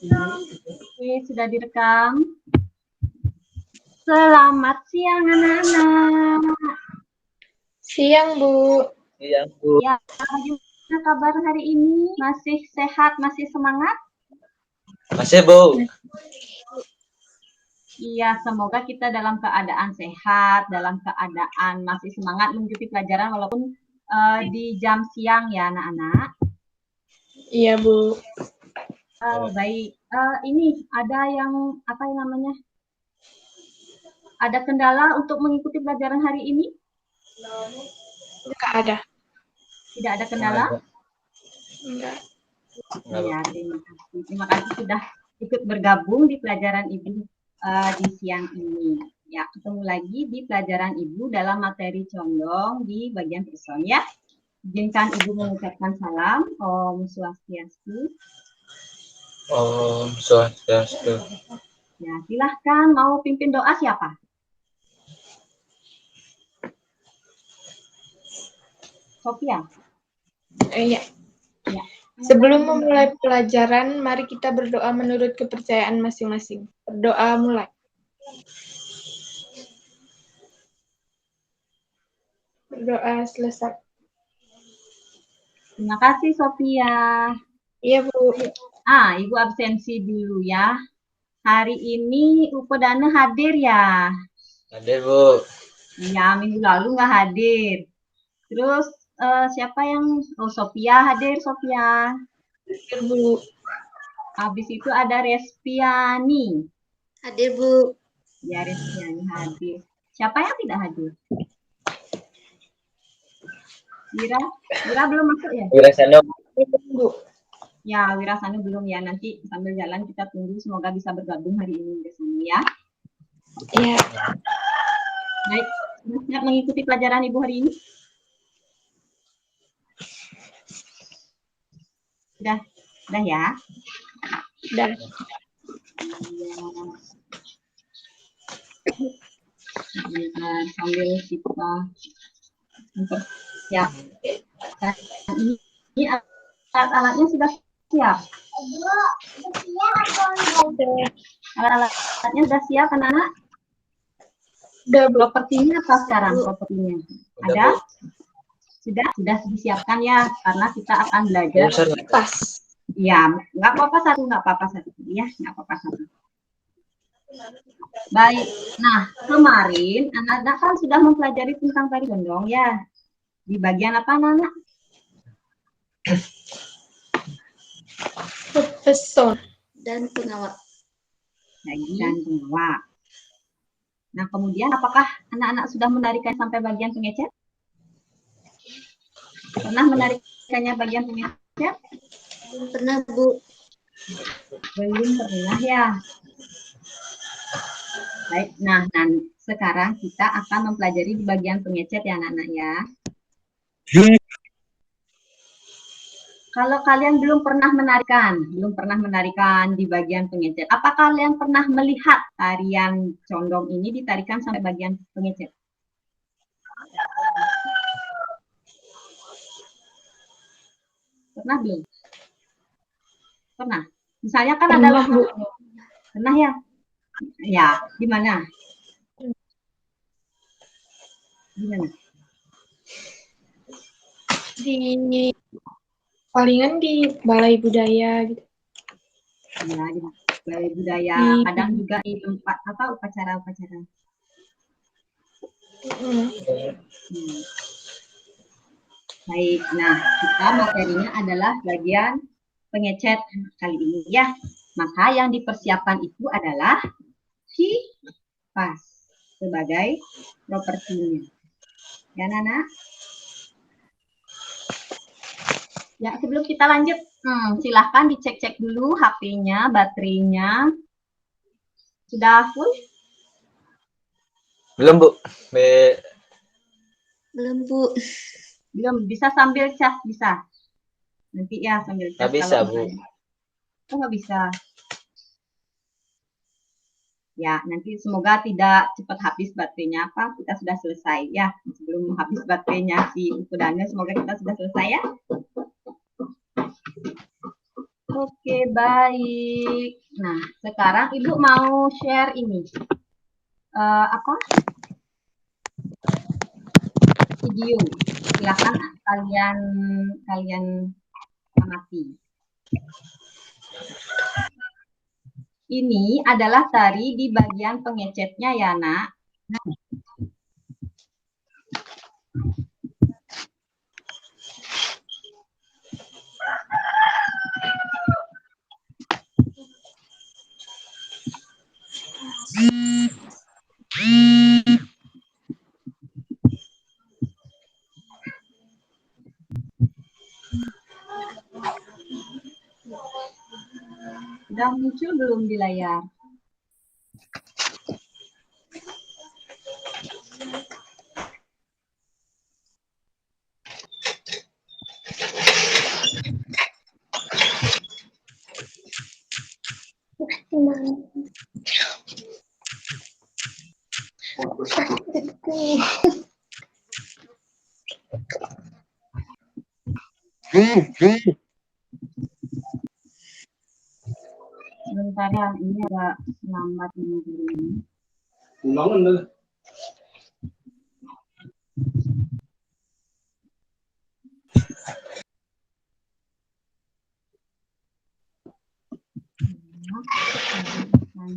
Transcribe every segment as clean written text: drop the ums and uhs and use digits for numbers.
Oke, sudah direkam. Selamat siang anak-anak. Siang, Bu. Siang, Bu. Ya, bagaimana kabar hari ini? Masih sehat, masih semangat? Masih, Bu. Iya, semoga kita dalam keadaan sehat, dalam keadaan masih semangat mengikuti pelajaran walaupun di jam siang ya anak-anak. Iya, Bu. Baik, ini ada yang apa yang namanya? Ada kendala untuk mengikuti pelajaran hari ini? Enggak ada. Tidak ada kendala? Enggak. Ya, terima kasih. Terima kasih sudah ikut bergabung di pelajaran Ibu di siang ini. Ya, ketemu lagi di pelajaran Ibu dalam materi condong di bagian person ya. Izinkan Ibu mengucapkan salam. Om Swastiastu. Om Swastiastu. Ya, silahkan mau pimpin doa siapa? Sofia. Iya. Ya. Sebelum memulai pelajaran, mari kita berdoa menurut kepercayaan masing-masing. Berdoa mulai. Berdoa selesai. Terima kasih Sofia. Iya, Bu. Ibu absensi dulu ya. Hari ini Upedana hadir ya? Hadir, Bu. Iya, minggu lalu nggak hadir. Terus siapa yang? Oh, Sofia hadir, Sofia. Hadir, Bu. Habis itu ada Respiani. Hadir, Bu. Ya, Respiani hadir. Siapa yang tidak hadir? Wira belum masuk ya? Wirasano. Bu. Ya, Wirasanu belum ya. Nanti sambil jalan kita tunggu. Semoga bisa bergabung hari ini di sini ya. Iya. Baik, sudah siap mengikuti pelajaran Ibu hari ini? Sudah ya? Sudah. Sambil kita siap. Ini alat-alatnya sudah siap. Alat-alatnya sudah siap, anak-anak? Sudah, Bu. Propertinya apa sekarang? Propertinya ada? Sudah disiapkan ya, karena kita akan belajar. Pas. Ya, nggak apa-apa satu. Ya, nggak apa-apa satu. Baik, nah kemarin anak-anak kan sudah mempelajari tentang tari gendong ya. Di bagian apa anak-anak? Person dan pengawal. Dan pengawal. Nah, kemudian apakah anak-anak sudah menarikannya sampai bagian pengecet? Pernah menarikannya bagian pengecet? Belum pernah, Bu. Belum pernah ya. Baik, nah sekarang kita akan mempelajari di bagian pengecet ya anak-anak ya. Kalau kalian belum pernah menarikan di bagian pengecet, apa kalian pernah melihat tarian condong ini ditarikan sampai bagian pengecet? Pernah belum? Pernah. Misalnya kan ada lomba. Pernah ya? Ya, di mana? Di palingan di Balai Budaya gitu. Ya, di Balai Budaya, kadang juga di tempat upacara-upacara. Baik, nah kita materinya adalah bagian pengecet kali ini ya. Maka yang dipersiapkan itu adalah kipas sebagai propertinya. Ya, Nana? Ya, sebelum kita lanjut, silahkan dicek-cek dulu HP-nya, baterainya. Sudah full? Belum, Bu. Belum, Bu. Belum, bisa sambil cas, bisa. Nanti ya sambil cas. Nggak bisa, Bu. Oh, nggak bisa. Ya, nanti semoga tidak cepat habis baterainya apa. Kita sudah selesai ya. Sebelum habis baterainya si Upedana, semoga kita sudah selesai ya. Oke, baik. Nah, sekarang Ibu mau share ini. Apa? Video. Silakan kalian amati. Ini adalah tari di bagian pengecetnya ya, Nak. Sudah muncul belum di layar? Sebentar ya, ini agak lambat ini.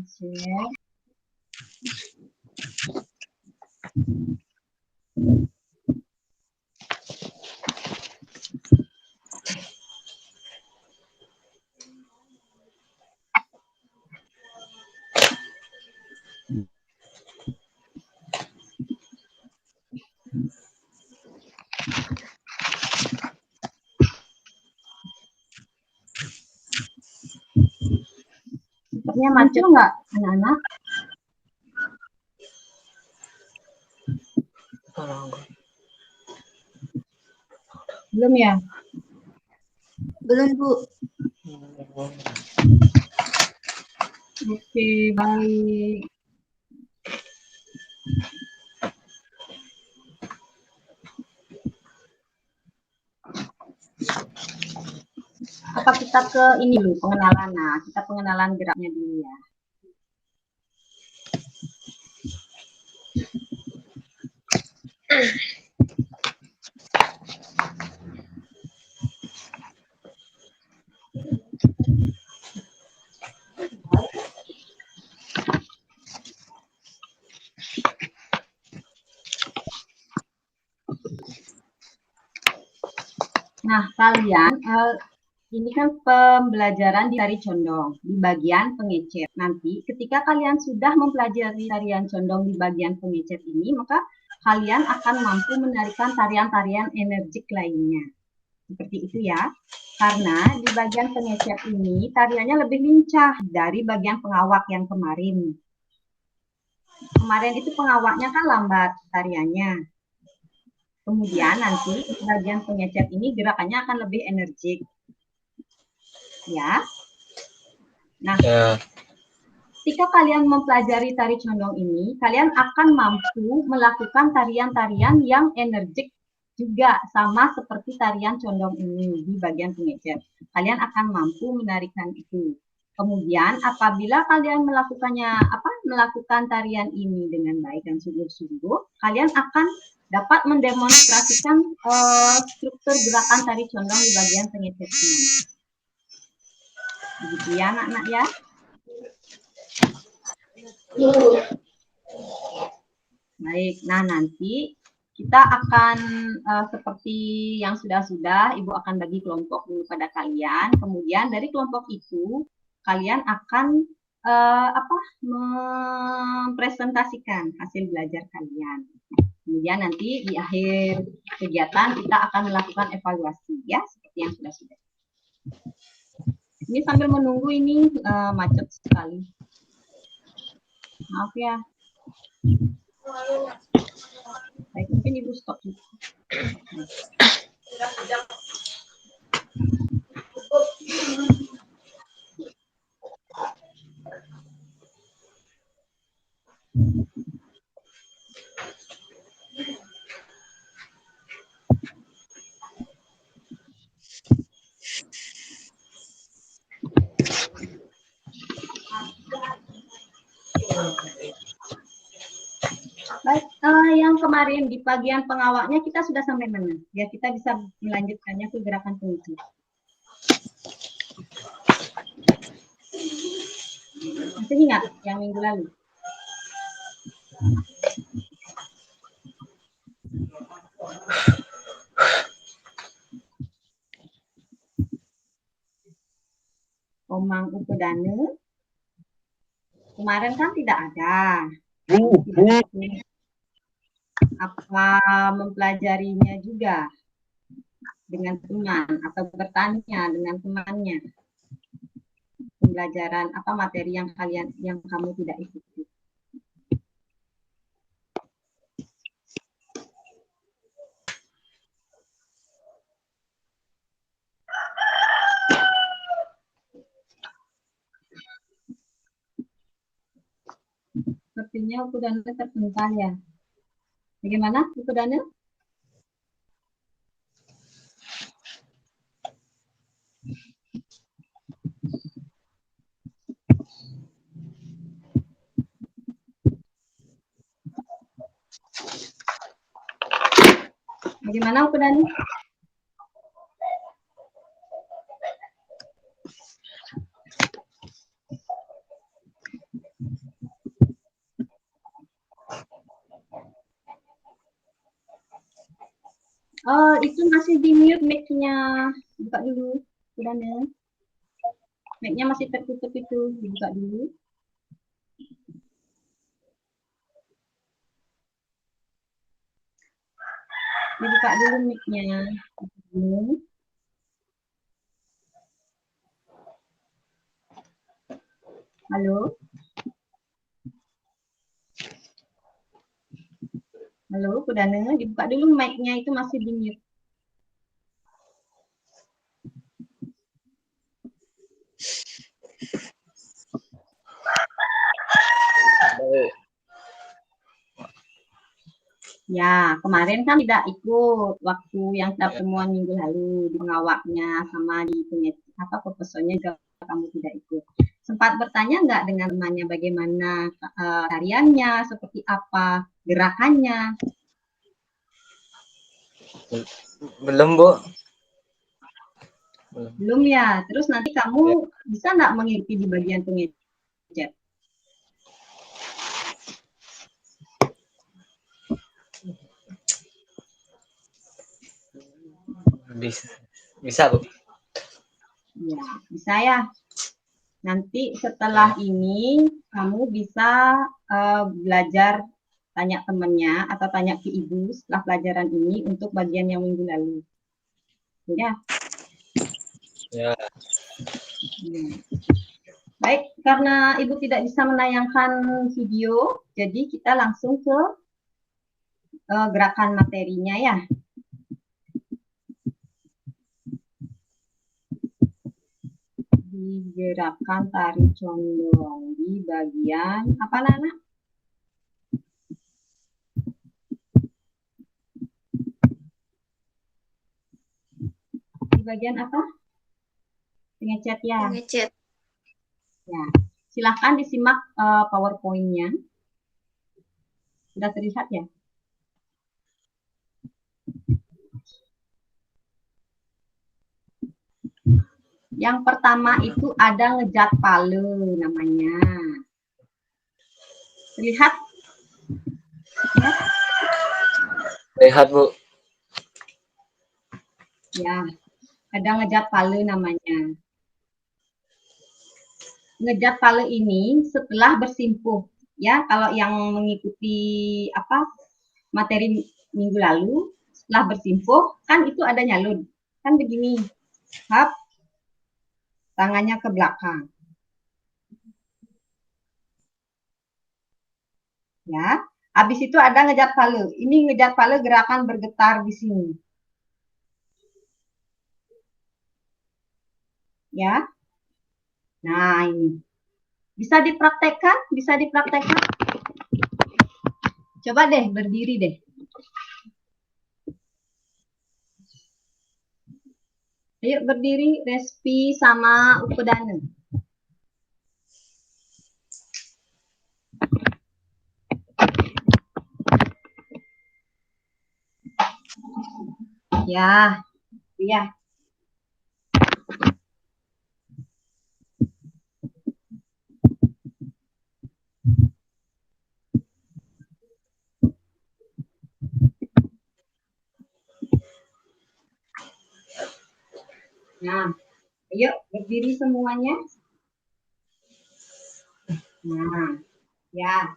Share. Sepertinya macet nggak, anak-anak? Belum ya? Belum, Bu. Oke, baik. Apa kita ke ini dulu, pengenalan. Nah, kita pengenalan geraknya dulu ya. Nah, kalian ini kan pembelajaran di tari condong di bagian pengecet. Nanti ketika kalian sudah mempelajari tarian condong di bagian pengecet ini, maka kalian akan mampu menarikan tarian-tarian energik lainnya. Seperti itu ya. Karena di bagian pengecet ini tariannya lebih lincah dari bagian pengawak yang kemarin. Kemarin itu pengawaknya kan lambat tariannya. Kemudian nanti di bagian pengecet ini gerakannya akan lebih energik. Ya. Nah, ketika kalian mempelajari tari condong ini, kalian akan mampu melakukan tarian-tarian yang energik juga sama seperti tarian condong ini di bagian pengecet. Kalian akan mampu menarikan itu. Kemudian apabila kalian melakukan tarian ini dengan baik dan sungguh-sungguh, kalian akan dapat mendemonstrasikan struktur gerakan tari condong di bagian pengecetnya. Begitu ya anak-anak ya. Baik, nah nanti kita akan seperti yang sudah-sudah, Ibu akan bagi kelompok dulu pada kalian. Kemudian dari kelompok itu kalian akan mempresentasikan hasil belajar kalian. Kemudian nanti di akhir kegiatan kita akan melakukan evaluasi ya, seperti yang sudah-sudah. Ini sambil menunggu ini macet sekali. Maaf ya. Baik, mungkin Ibu stop. yang kemarin di bagian pengawaknya kita sudah sampai mana? Ya kita bisa melanjutkannya ke gerakan penguji. Masih ingat yang minggu lalu? Omang Upedane kemarin kan tidak ada. Apa mempelajarinya juga dengan teman atau bertanya dengan temannya? Pembelajaran apa materi yang kamu tidak ikuti? Sepertinya Upedane terpental ya. Bagaimana Upedane? Bagaimana Upedane? Oh, itu masih di mute mic-nya. Buka dulu, Upedane. Mic-nya masih tertutup itu, dibuka dulu. Dibuka dulu mic-nya. Halo? Halo, Upedane, dibuka dulu mic-nya itu masih di mute. Ya, kemarin kan tidak ikut waktu yang pertemuan minggu lalu di pengawaknya sama di profesornya juga kamu tidak ikut. Sempat bertanya nggak dengan temannya bagaimana hariannya, seperti apa gerakannya? Belum, Bu. Belum ya. Terus nanti kamu bisa nggak mengikuti di bagian pengecer? Bisa, Bu. Ya, bisa ya. Nanti setelah ini kamu bisa belajar tanya temannya atau tanya ke ibu setelah pelajaran ini untuk bagian yang minggu lalu. Ya. Ya. Baik, karena ibu tidak bisa menayangkan video, jadi kita langsung ke gerakan materinya ya. Di gerakan tari condong di bagian apa Nana? Di bagian apa? Pengecet ya. Pengecet. Ya, silahkan disimak PowerPoint-nya. Sudah terlihat ya? Yang pertama itu ada ngejat pale namanya. Terlihat? Lihat, Bu. Ya, ada ngejat pale namanya. Ngejat pale ini setelah bersimpuh. Ya, kalau yang mengikuti materi minggu lalu, setelah bersimpuh, kan itu ada nyalun. Kan begini, hap, tangannya ke belakang. Ya, habis itu ada ngejat pale. Ini ngejat pale gerakan bergetar di sini. Ya. Nah, ini. Bisa dipraktekkan? Bisa dipraktekkan? Coba deh, berdiri deh. Ayo berdiri, Respi sama Upedane. Ya, ya. Nah, ayo berdiri semuanya. Nah, ya.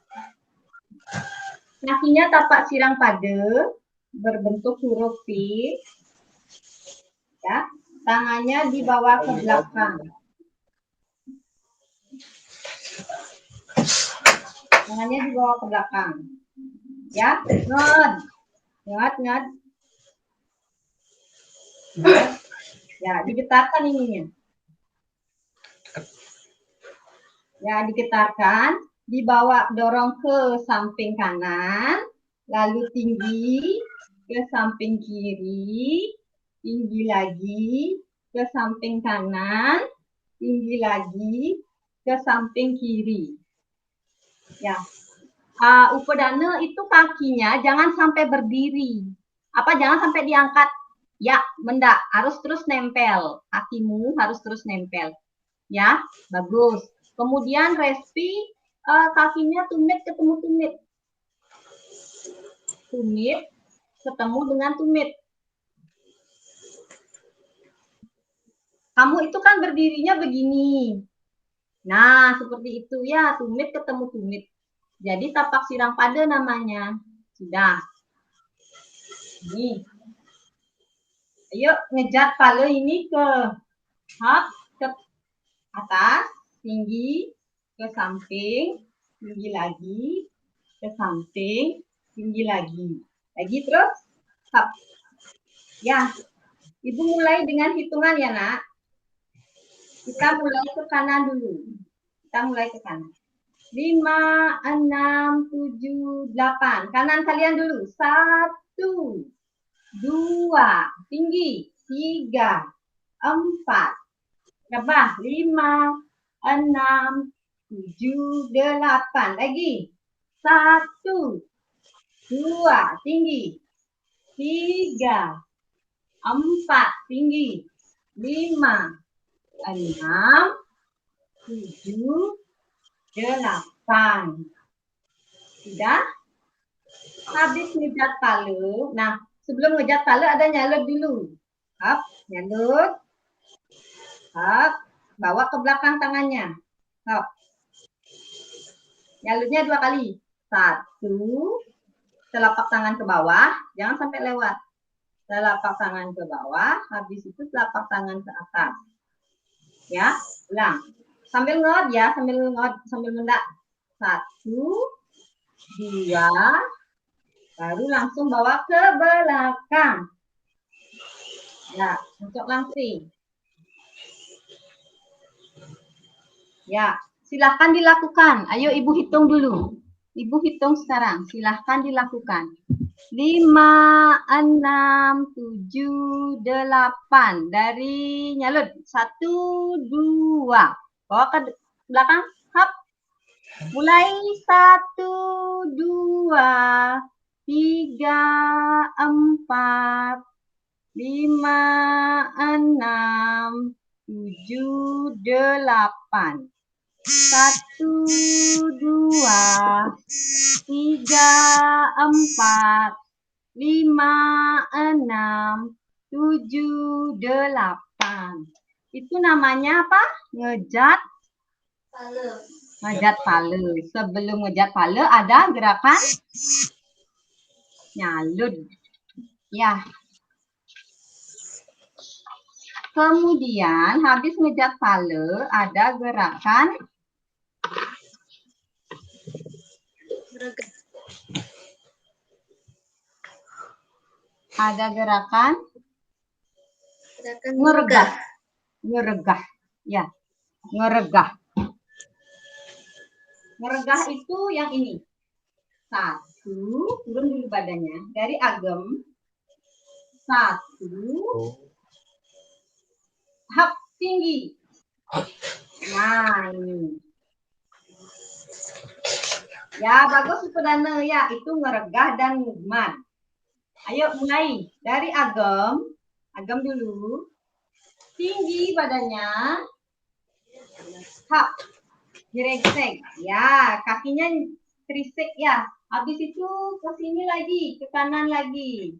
Kakinya tapak sirang pada, berbentuk huruf V. Ya, tangannya dibawa ke belakang. Tangannya dibawa ke belakang. Ya, ngot. Ya, digetarkan ininya. Ya, digetarkan, dibawa dorong ke samping kanan, lalu tinggi ke samping kiri, tinggi lagi ke samping kanan, tinggi lagi ke samping kiri. Ya, Upadana itu kakinya jangan sampai berdiri. Jangan sampai diangkat. Ya, benda harus terus nempel. Kakimu harus terus nempel. Ya, bagus. Kemudian resti kakinya tumit ketemu tumit. Tumit ketemu dengan tumit. Kamu itu kan berdirinya begini. Nah, seperti itu ya, tumit ketemu tumit. Jadi tapak sirang pada namanya. Sudah. Nih. Ayo ngejat pala ini ke atas, tinggi, ke samping, tinggi lagi, ke samping, tinggi lagi. Lagi terus, hap. Ya, Ibu mulai dengan hitungan ya, Nak. Kita mulai ke kanan dulu. Kita mulai ke kanan. 5, 6, 7, 8. Kanan kalian dulu. 1, 2, tinggi. 3, 4. Berapa? 5, 6, 7, 8. Lagi. 1, 2, tinggi. 3, 4, tinggi. 5, 6, 7, 8. Sudah? Habis ngejat palu. Nah, sebelum ngejat palu ada nyalut dulu. Hap, nyalut. Hap, bawa ke belakang tangannya. Hap. Nyalutnya 2 kali. 1, telapak tangan ke bawah, jangan sampai lewat. Telapak tangan ke bawah, habis itu telapak tangan ke atas. Ya, ulang. Sambil ngot ya, sambil mendak. 1, 2, baru langsung bawa ke belakang. Ya, untuk langsing. Ya, silahkan dilakukan. Ayo Ibu hitung dulu. Ibu hitung sekarang, silahkan dilakukan. 5, 6, 7, 8. Dari nyalut. 1, 2. Bawa ke belakang. Hap. Mulai 1, 2, 3, 4, 5, 6, 7, 8. 1, 2, 3, 4, 5, 6, 7, 8. Itu namanya apa? Ngejat pala. Sebelum ngejat pala ada gerakan nyalut. Ya. Kemudian habis ngejat pala ada gerakan ngeregah. Ya, ngeregah. Ngeregah itu yang ini. 1, turun dulu badannya dari agem. 1, hap, tinggi. Nah, ini. Ya, bagus Upadana ya, itu ngeregah dan ngugman. Ayo mulai dari Agam. Agam dulu. Tinggi badannya. Hap. Direngsek. Ya, kakinya trisek ya. Habis itu ke sini lagi, ke kanan lagi.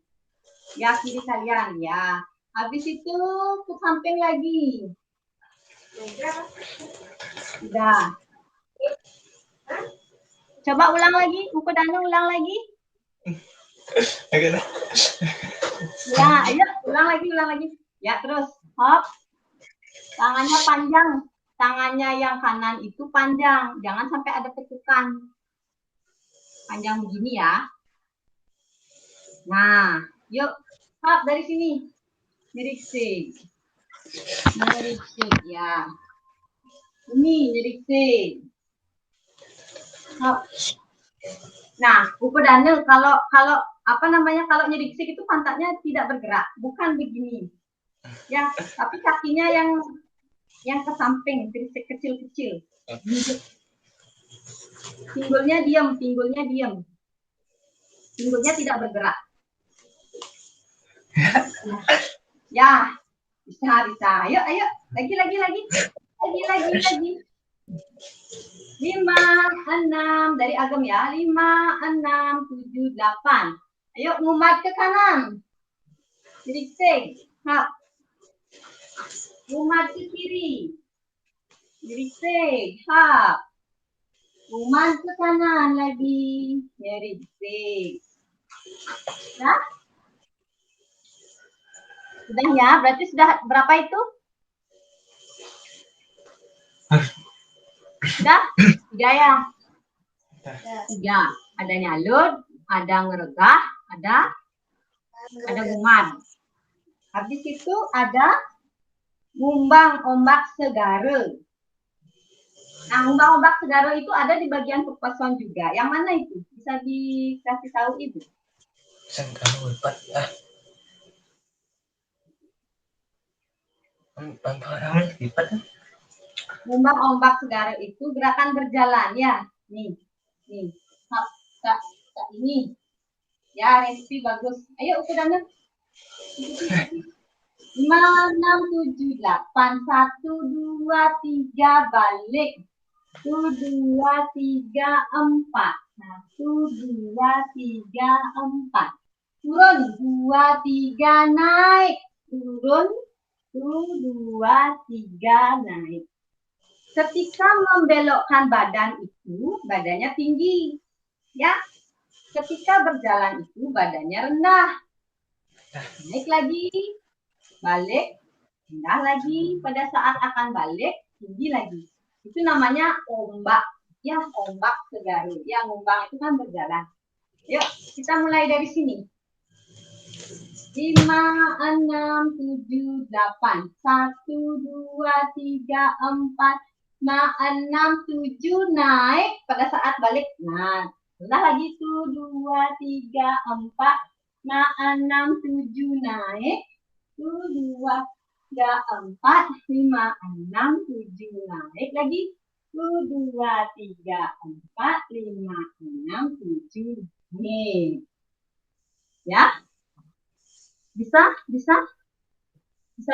Ya, kiri kalian ya. Habis itu ke samping lagi. Sudah. Coba ulang lagi, Buku Danu ulang lagi. Ya, ayo ulang lagi. Ya, terus hop. Tangannya panjang. Tangannya yang kanan itu panjang. Jangan sampai ada tekukan. Panjang begini ya. Nah, yuk hop dari sini. Nyeriksik. Nyeriksik ya. Ini nyeriksik. Hop. Nah, Buku Danu kalau apa namanya, kalau nyeriksik itu pantatnya tidak bergerak, bukan begini. Ya, tapi kakinya yang ke samping, nyeriksik kecil-kecil. Pinggulnya diam. Pinggulnya tidak bergerak. Ya, bisa. Ayo, lagi. 5, 6 dari Agam ya. 5, 6, 7, 8. Ayo ngumat ke kanan. Nyeriksik. Hap. Ngumat ke kiri. Nyeriksik. Hap. Ngumat ke kanan lagi. Nyeriksik. Nah. Sudah ya, berarti sudah berapa itu? Sudah? 3 ya? 3. Ada nyalut, ada ngeregah, ada ngumat. Habis itu ada ngumbang ombak segara. Nah, ngumbang ombak segara itu ada di bagian pepason juga. Yang mana itu? Bisa dikasih tahu Ibu? Ngumbang ombak segara itu gerakan berjalan ya. Nih. Ini. Ya, resipi bagus. Ayo Buku Danu. 5, 6, 7, 8. 1, 2, 3 balik. 1, 2, 3, 4. 1, 2, 3, 4. Turun. 2, 3 naik. Turun. 1, 2, 3 naik. Ketika membelokkan badan itu, badannya tinggi. Ya. Ketika berjalan itu, badannya rendah. Naik lagi. Balik. Rendah lagi. Pada saat akan balik, tinggi lagi. Itu namanya ombak. Ya, ombak segara. Ya, ngombang itu kan berjalan. Yuk, kita mulai dari sini. 5, 6, 7, 8. 1, 2, 3, 4. 6, 7 naik pada saat balik. Nah, rendah lagi tuh. 2, 3, 4. 6, 7 naik. 2, 3, 4. 5, 6, 7 naik lagi. 2, 3, 4. 5, 6, 7. Nih. Ya. Bisa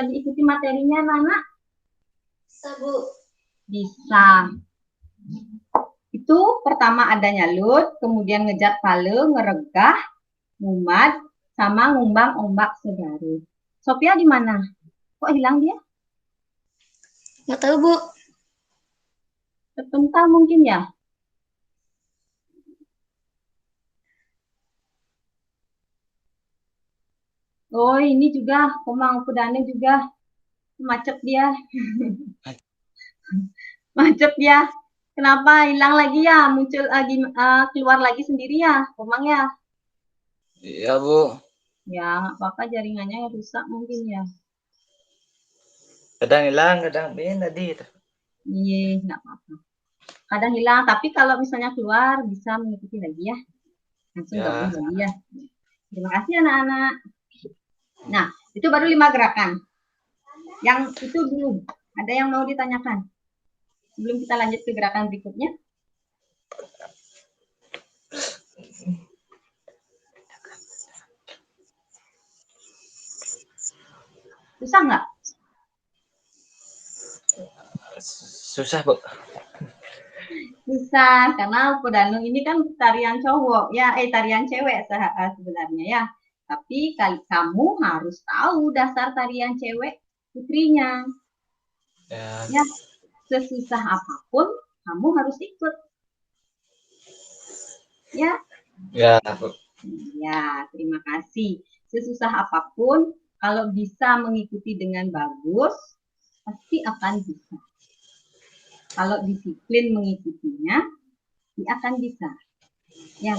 diikuti materinya, Nana? Bisa, Bu. Bisa. Itu pertama ada nyalut, kemudian ngejat pale, ngeregah, ngumat, sama ngumbang ombak segara. Sophia di mana? Kok hilang dia? Nggak tahu, Bu. Terpental mungkin ya? Oh, ini juga, Komang Pudane juga macet dia. Macet dia. Kenapa hilang lagi ya? Muncul lagi, keluar lagi sendiri ya, Komang ya? Iya, Bu. Ya, nggak apa-apa, jaringannya rusak mungkin ya. Kadang hilang, kadang bin tadi. Iya, nggak apa-apa. Kadang hilang, tapi kalau misalnya keluar bisa mengikuti lagi ya. Langsung gabung lagi ya. Terima kasih anak-anak. Nah, itu baru 5 gerakan. Yang itu dulu. Ada yang mau ditanyakan? Sebelum kita lanjut ke gerakan berikutnya. Susah nggak? Susah, Bu. Susah, karena Pudanung ini kan tarian cowok, ya, tarian cewek sebenarnya ya. Tapi kamu harus tahu dasar tarian cewek putrinya. Ya, sesusah apapun kamu harus ikut. Ya. Ya, Bu. Ya, terima kasih. Sesusah apapun, kalau bisa mengikuti dengan bagus, pasti akan bisa. Kalau disiplin mengikutinya, dia akan bisa. Ya.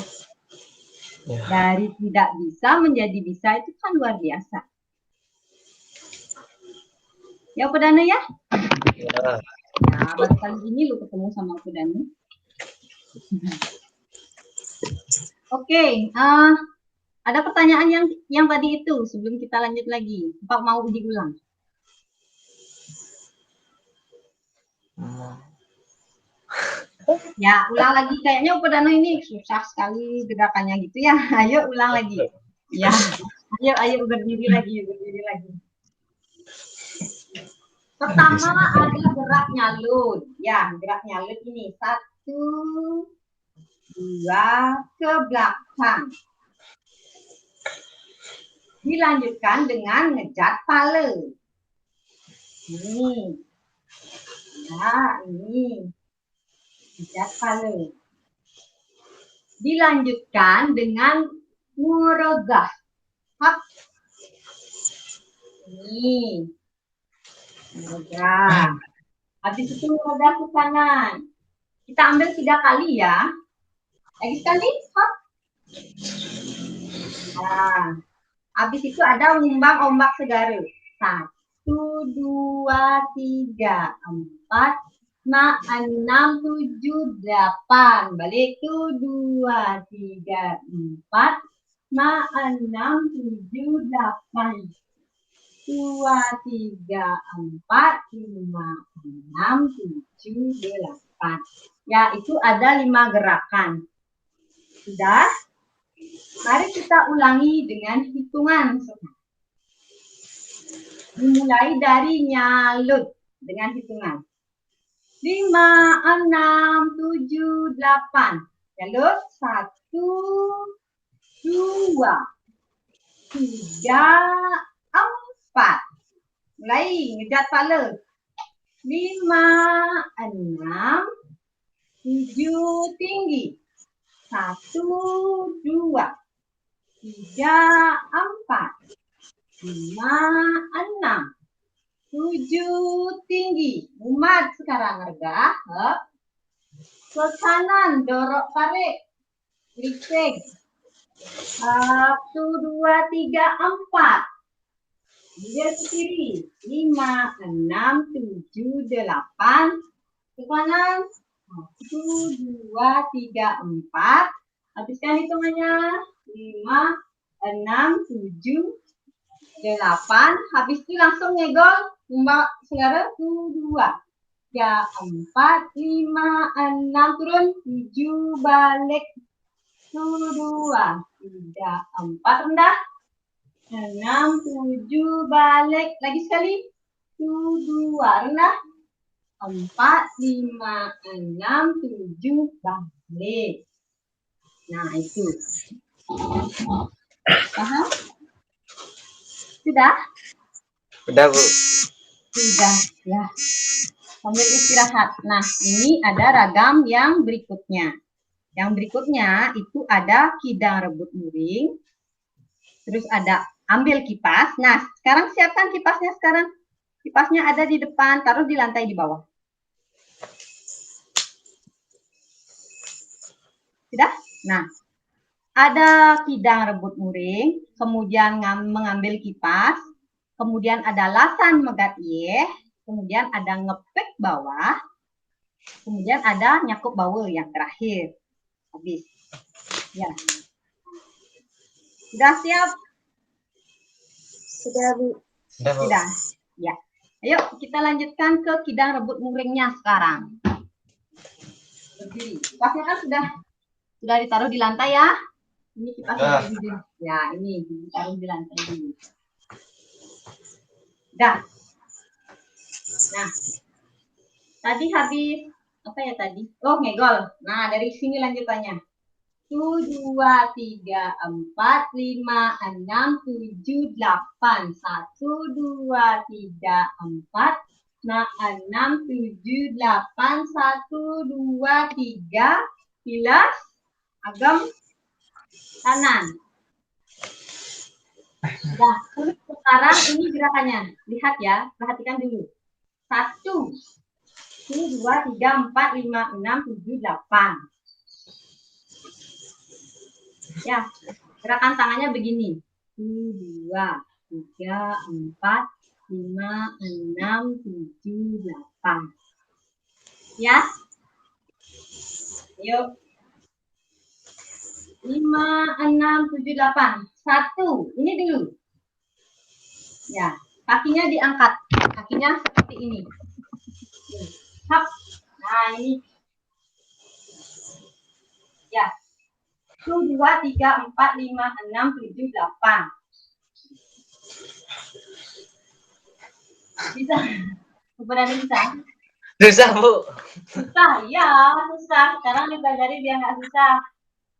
Dari tidak bisa menjadi bisa itu kan luar biasa. Ya, Pudana ya? Ya. Nah, baru kali ini lu ketemu sama Pudana. Oke, ada pertanyaan yang tadi itu sebelum kita lanjut lagi. Pak mau diulang? Ya, ulang lagi. Kayaknya Pudana ini susah sekali gerakannya gitu ya. Ayo ulang lagi. Ya, ayo berdiri lagi. Pertama ada gerak nyalun. Ya, gerak nyalun ini 1, 2 ke belakang. Dilanjutkan dengan ngejat pala. Ini. Nah, ini. Ngejat pala. Dilanjutkan dengan murodah. Hap. Ini. Murodah. Habis itu murodah ke kanan. Kita ambil 3 kali ya. Lagi sekali. Hap. Nah. Habis itu ada ngumbang ombak segara. 1, 2, 3, 4, 5, 6, 7, 8. Balik tuh 2, 3, 4, 5, 6, 7, 8. 2, 3, 4, 5, 6, 7, 8. Ya, itu ada 5 gerakan. Sudah? Mari kita ulangi dengan hitungan. Dimulai dari nyalut dengan hitungan. 5, 6, 7, 8. Nyalut 1, 2, 3, 4. Mulai ngejat pala. 5, 6, 7 tinggi. 1, 2, 3, 4, 5, 6, 7 tinggi. Umat sekarang harga. Ke kanan, dorok tarik. Klik. 1, 2, 3, 4. Dia ke kiri. 5, 6, 7, 8. Ke kanan. 1, 2, 3, 4. Habiskan hitungannya. 5, 6, 7, 8. Habis itu langsung ngegol. Mbak saudara 2, 3, 4, 5, 6. Turun. 7 balik. 2, 3, 4. Rendah. 6, 7 balik. Lagi sekali. 2 rendah. 4, 5, 6, 7 balik. Nah, itu. Paham? Sudah? Udah, Bu. Sudah, ya. Sambil istirahat. Nah, ini ada ragam yang berikutnya. Yang berikutnya itu ada kidang rebut muring. Terus ada ambil kipas. Nah, sekarang siapkan kipasnya sekarang. Kipasnya ada di depan, taruh di lantai di bawah. Sudah? Nah, ada kidang rebut muring, kemudian mengambil kipas, kemudian ada lasan megat ye, kemudian ada ngepek bawah, kemudian ada nyakup bawah yang terakhir. Habis. Ya. Sudah siap? Sudah, Bu. Udah, Bu. Sudah. Ya. Ayo kita lanjutkan ke kidang rebut muringnya sekarang. Berdiri. Kipasnya kan sudah ditaruh di lantai ya. Ini kipasnya ya, ini ditaruh di lantai dulu. Dah. Nah, tadi habis apa ya tadi? Oh, ngegol. Nah, dari sini lanjutannya. 1, 2, 3, 4, 5, 6, 7, 8. 1, 2, 3, 4, 6, 7, 8. 1, 2, 3. Bilas, agam, kanan. Nah, sekarang ini gerakannya. Lihat ya, perhatikan dulu. 1, 2, 3, 4, 5, 6, 7, 8. Ya, gerakan tangannya begini. 1, 2, 3, 4, 5, 6, 7, 8. Ya. Yuk. 5, 6, 7, 8. 1. Ini dulu. Ya, kakinya diangkat. Kakinya seperti ini. Hap. Nah, ini. Ya. 1, 2, 3, 4, 5, 6, 7, 8. Bisa? Kemudian bisa? Susah, Bu. Susah, ya, susah. Sekarang dipelajari biar nggak susah.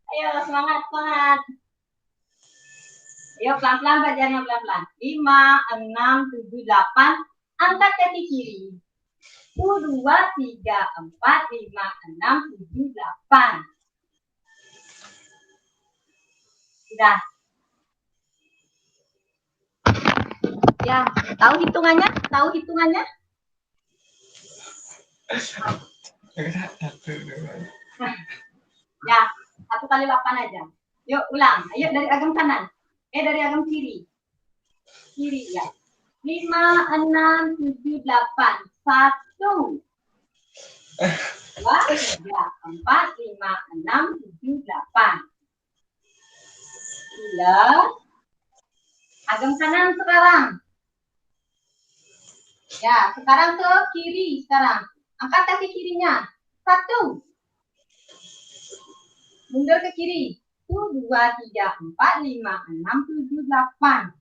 Ayo, semangat, semangat. Ayo, pelan-pelan belajarnya, pelan-pelan. 5, 6, 7, 8. Angkat kaki kiri. 1, 2, 3, 4, 5, 6, 7, 8. Sudah. Ya, tahu hitungannya? Tahu hitungannya? Ya, 1 kali 8 aja. Yuk, ulang. Ayo, dari agam kanan. Dari agam kiri. Kiri, ya. 5, 6, 7, 8. 1, 2, 3, 4, 5, 6, 7, 8. Plus. Agam kanan sekarang. Ya, sekarang ke kiri sekarang. Angkat kaki kirinya. 1. Mundur ke kiri. 1, 2, 3, 4, 5, 6, 7, 8.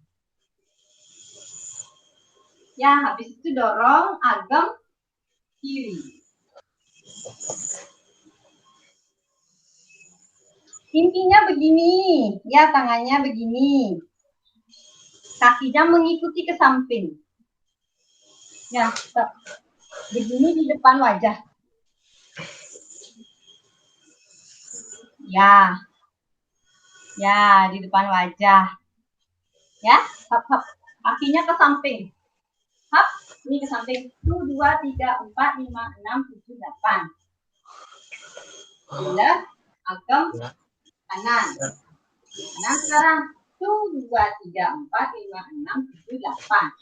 Ya, habis itu dorong agam kiri. Intinya begini. Ya, tangannya begini. Kakinya mengikuti ke samping. Ya, begini di depan wajah. Ya. Ya, di depan wajah. Ya, hap, hap. Kakinya ke samping. Hap, ini ke samping. 1, 2, 3, 4, 5, 6, 7, 8. Bila agam kanan. Kanan sekarang. 1, 2, 3, 4, 5, 6, 7, 8.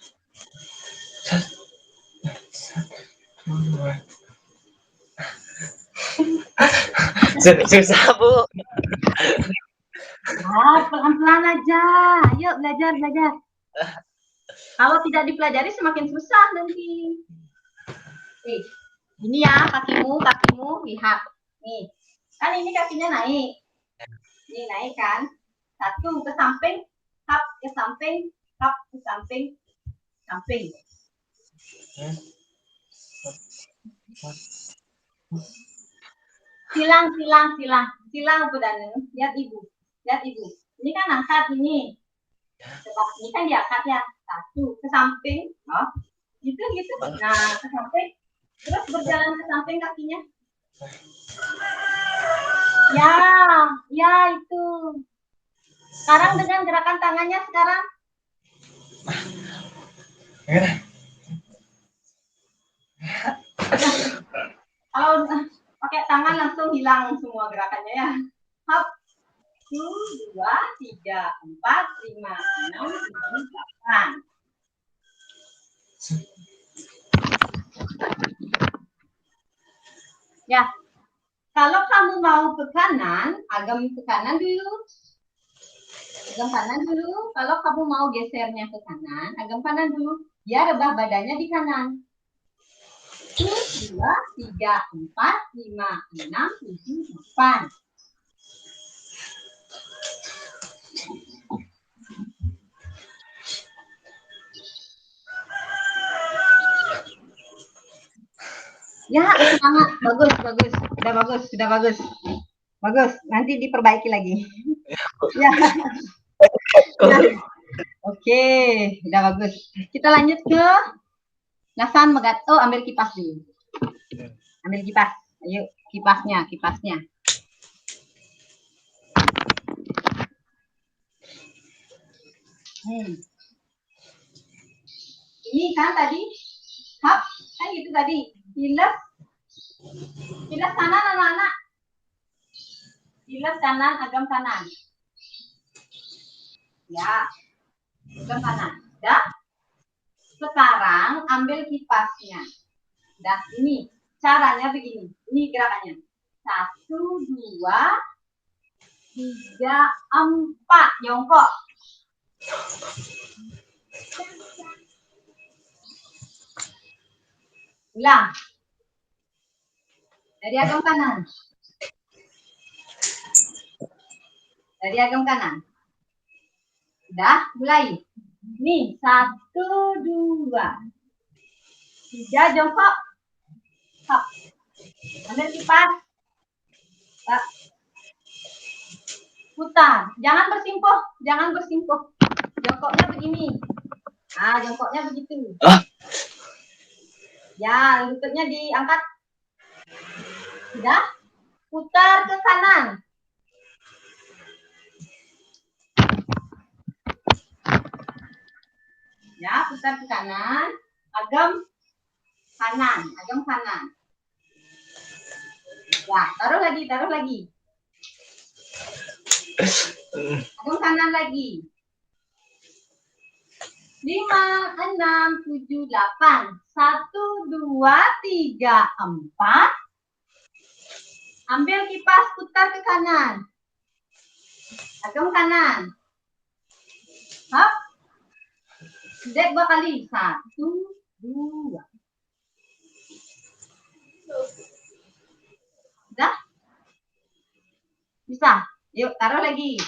Susah, Bu. Pelan-pelan aja. Ayo belajar, belajar. Kalau tidak dipelajari semakin susah nanti. Ini ya kakimu, lihat. Nih, kan ini kakinya naik. Ini naik kan. 1 ke samping, hap ke samping, hap ke samping, samping. Silang Budane. Lihat ibu. Ini kan angkat ini. Ini kan diangkat ya. 1 ke samping. Oh, gitu. Nah, ke samping. Terus berjalan ke samping kakinya. Ya itu. Sekarang dengan gerakan tangannya sekarang. Kalau pakai tangan langsung hilang semua gerakannya ya. Hop. 1, 2, 3, 4, 5, 6, 7, 8. Ya, kalau kamu mau ke kanan, agam ke kanan dulu. Kalau kamu mau gesernya ke kanan, agam kanan dulu. Dia rebah badannya di kanan. 1, 2, 3, 4, 5, 6, 7, 8. Ya, semangat. Bagus, bagus. Sudah bagus, sudah bagus. Bagus, nanti diperbaiki lagi. Ya. Ya. Oke, udah bagus. Kita lanjut ke Lasan Megat. Oh, ambil kipas dulu. Ambil kipas. Ayo, kipasnya, kipasnya. Ini kan tadi, hap, kan gitu tadi. Bilas kanan anak-anak. Bilas kanan, agam kanan. Ya, agam kanan. Dah. Sekarang ambil kipasnya. Dah, ini caranya begini. Ini gerakannya. 1, 2, 3, 4. Jongkok. Ulang. Dari agam kanan. Dari agam kanan. Udah, mulai. Nih, 1, 2, 3, jongkok. Hop. Ambil kipas. Putar. Jangan bersimpuh. Jangan bersimpuh. Jongkoknya begini. Ah, jongkoknya begitu. Ya, lututnya diangkat. Sudah. Putar ke kanan. Ya, putar ke kanan. Agam kanan. Agam kanan. Ya, taruh lagi, taruh lagi. Agam kanan lagi. 5, 6, 7, 8. 1, 2, 3, 4. Ambil kipas, putar ke kanan. Agam kanan. Hop. Dek 2 kali. 1, 2. Udah? Bisa? Yuk, taruh lagi.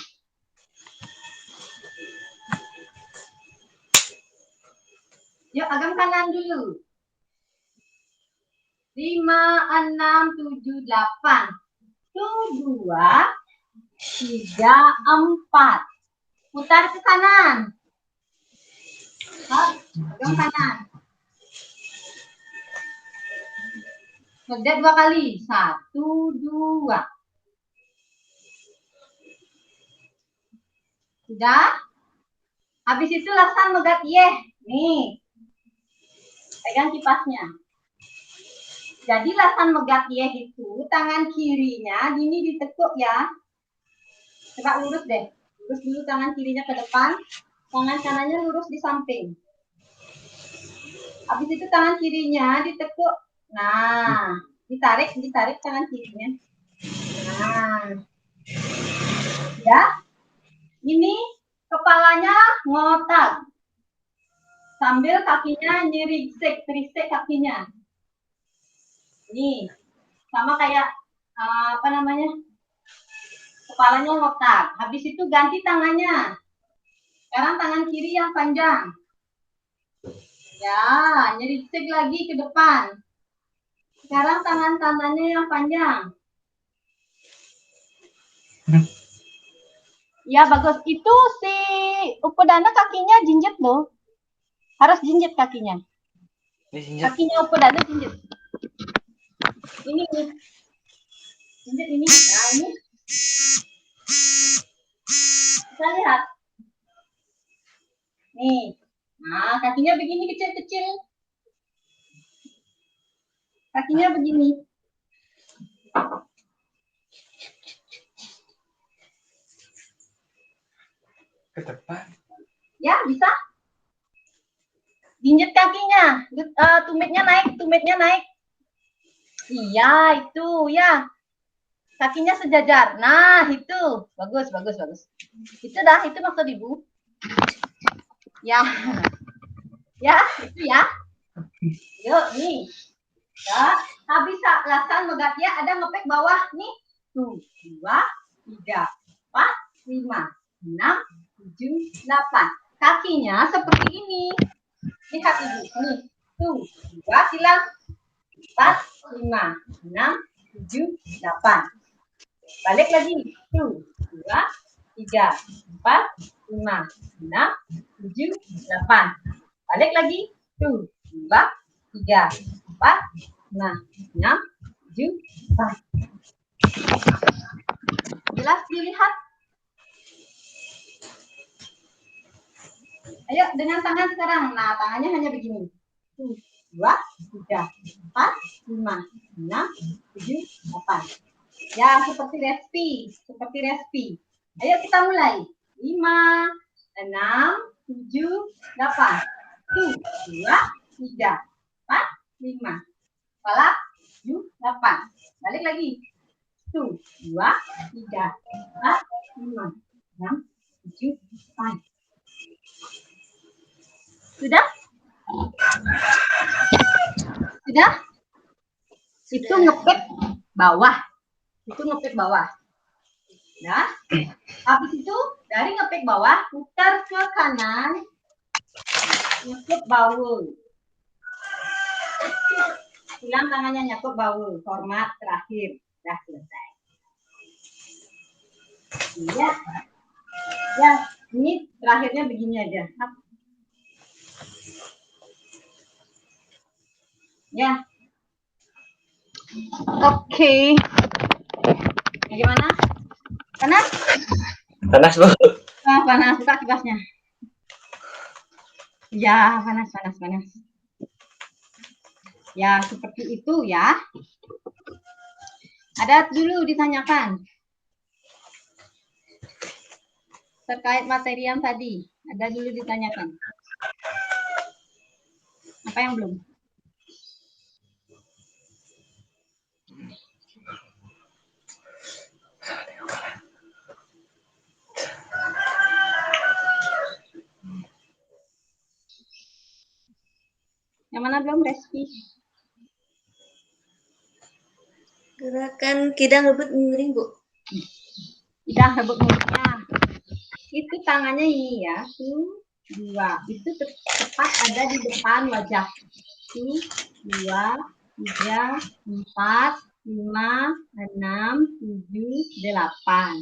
Yuk, agam kanan dulu. 5, 6, 7, 8. 1, 2, 3, 4. Putar ke kanan. Agam kanan. Ngedek 2 kali. 1, 2. Sudah? Habis itu lasan megat yeh. Nih. Pegang kipasnya. Jadi lasan megat yeh itu tangan kirinya ini ditekuk ya. Coba lurus deh. Lurus dulu tangan kirinya ke depan. Tangan kanannya lurus di samping. Habis itu tangan kirinya ditekuk. Nah, ditarik tangan kirinya. Nah. Ya. Ini kepalanya ngotak. Sambil kakinya nyeriksek kakinya. Nih, sama kayak apa namanya? Kepalanya ngotak. Habis itu ganti tangannya. Sekarang tangan kiri yang panjang. Ya, nyeriksek lagi ke depan. Sekarang tangan kanannya yang panjang. Ya, bagus. Itu si Upedana kakinya jinjit loh. Harus jinjit kakinya. Kakinya Upedana jinjit. Ini. Jinjit ini. Nah, ini. Kita lihat. Nih. Nah, kakinya begini kecil-kecil. Kakinya begini. Ke depan. Ya, bisa. Jinjit kakinya. Tumitnya naik. Iya, itu ya. Kakinya sejajar. Nah, itu. Bagus. Itu dah, itu maksud Ibu. Ya. Ya, itu ya. Yuk, nih. Ya, habis lasan megat ya, ada ngepek bawah nih. 1, 2, 3, 4, 5, 6, 7, 8. Kakinya seperti ini. Lihat Ibu. Nih. 1, 2, silang. 4, 5, 6, 7, 8. Balik lagi. 1, 2, 3, 4, 5, 6, 7, 8. Balik lagi. 1, 2, 3, 4, 5, 6, 7, 8. Jelas dilihat? Ayo dengan tangan sekarang. Nah, tangannya hanya begini. 1, 2, 3, 4, 5, 6, 7, 8. Ya, seperti respi. Ayo kita mulai. 5, 6, 7, 8. 1, 2, 3, 4, 5. Kepala 7, 8. Balik lagi. 1, 2, 3, 4, 5, 6, 7, 8. Sudah? Sudah? Itu ngepek bawah. Nah, habis itu dari ngepek bawah, putar ke kanan, nyekup bahu. Ulang tangannya nyekup bahu. Format terakhir. Sudah selesai. Iya. Ya, ini terakhirnya begini aja. Ya. Oke. Bagaimana? Panas? Panas, Bu. Ah, panas. Buka kipasnya. Ya, panas. Ya, seperti itu ya. Ada dulu ditanyakan. Terkait materi yang tadi. Ada dulu ditanyakan. Apa yang belum? Yang mana belum, Respi? Gerakan kidang rebut miring, Bu. Udah rebut mulutnya. Itu tangannya ini ya. 1, 2. Itu tepat ada di depan wajah. 1, 2, 3, 4, 5, 6, 7, 8.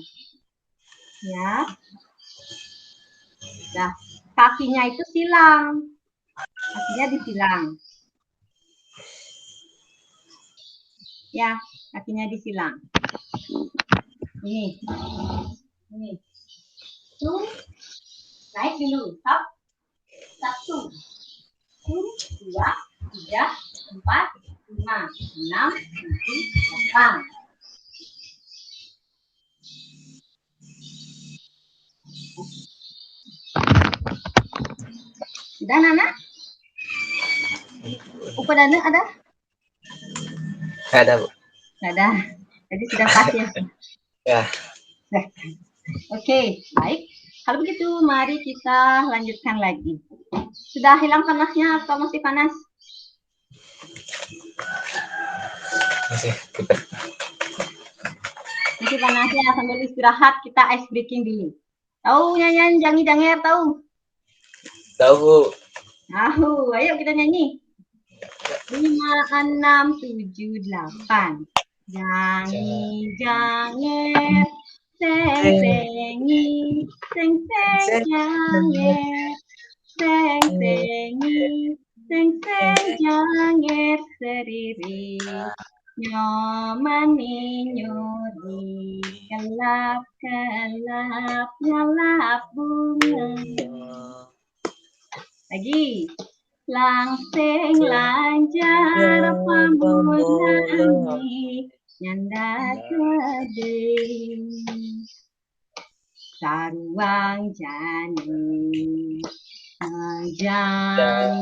Ya. Nah, kakinya itu silang. Kakinya disilang. Ya, kakinya disilang. Ini. Tuh. Naik dulu. Hop. 1. 2, 3, 4, 5, 6, 7, 8. Sudah, Nana? Upadana ada? Ada, Bu. Ada. Jadi sudah pas ya. Ya. Oke, baik. Kalau begitu, mari kita lanjutkan lagi. Sudah hilang panasnya atau masih panas? Masih. Masih panasnya, sambil istirahat kita ice breaking dulu. Tahu nyanyian Jangi Janger, tahu? Tahu, Bu. Tahu, ayo kita nyanyi. 5, 6, 7, 8. Jangi Janger, seng sengi, seng seng janger, seng sengi, seng seng janger seriri. Nyomani nyori, kelap kelap nyalap bunga. Lagi. Langsing lancar pamudani nyanda keding saruang jani jangiran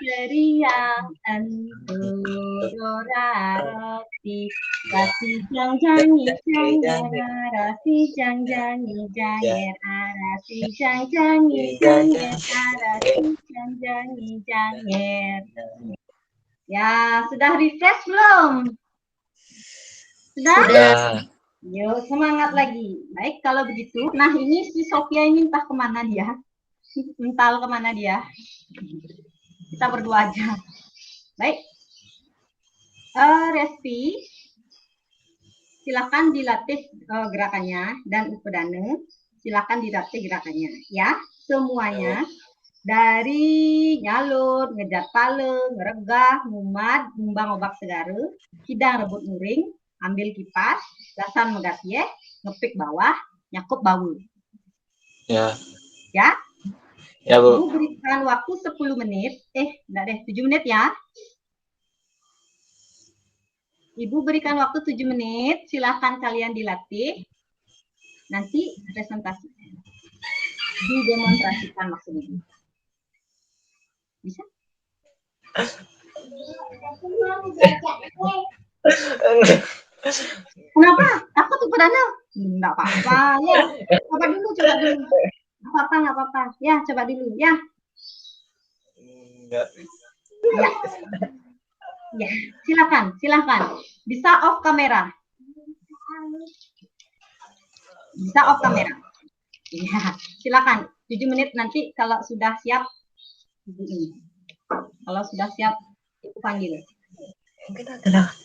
seriang enturorarati rasi jang jangi janger arasi jang jangi janger arasi jang jangi janger arasi jang jangi janger. Ya, sudah refresh belum? Sudah? Yuk, semangat lagi. Baik, kalau begitu. Nah, ini si Sofia ini entah kemana dia. Mental kemana dia. Kita berdua aja. Baik, Resti, silakan dilatih gerakannya, dan Upedane, silakan dilatih gerakannya. Ya, semuanya dari nyalur, ngejar pale, ngeregah, ngumat, ngumbang obak segara, hidang rebut muring, ambil kipas, lasan megatie, ngepik bawah, nyakup bau. Ya. Ya, Ya, Ibu Bu. berikan waktu 10 menit. Enggak deh, 7 menit ya. Ibu berikan waktu 7 menit. Silahkan kalian dilatih. Nanti presentasi. Didemonstrasikan maksud Ibu. Bisa? Kenapa? Aku tuh pedana. Enggak apa-apa. Ya, coba dulu. Enggak apa-apa. Ya, coba dulu. Ya. Enggak. Ya. Ya, silakan. Bisa off kamera. Ya, silakan. 7 menit nanti kalau sudah siap. Kalau sudah siap, Ibu panggil. Kenapa?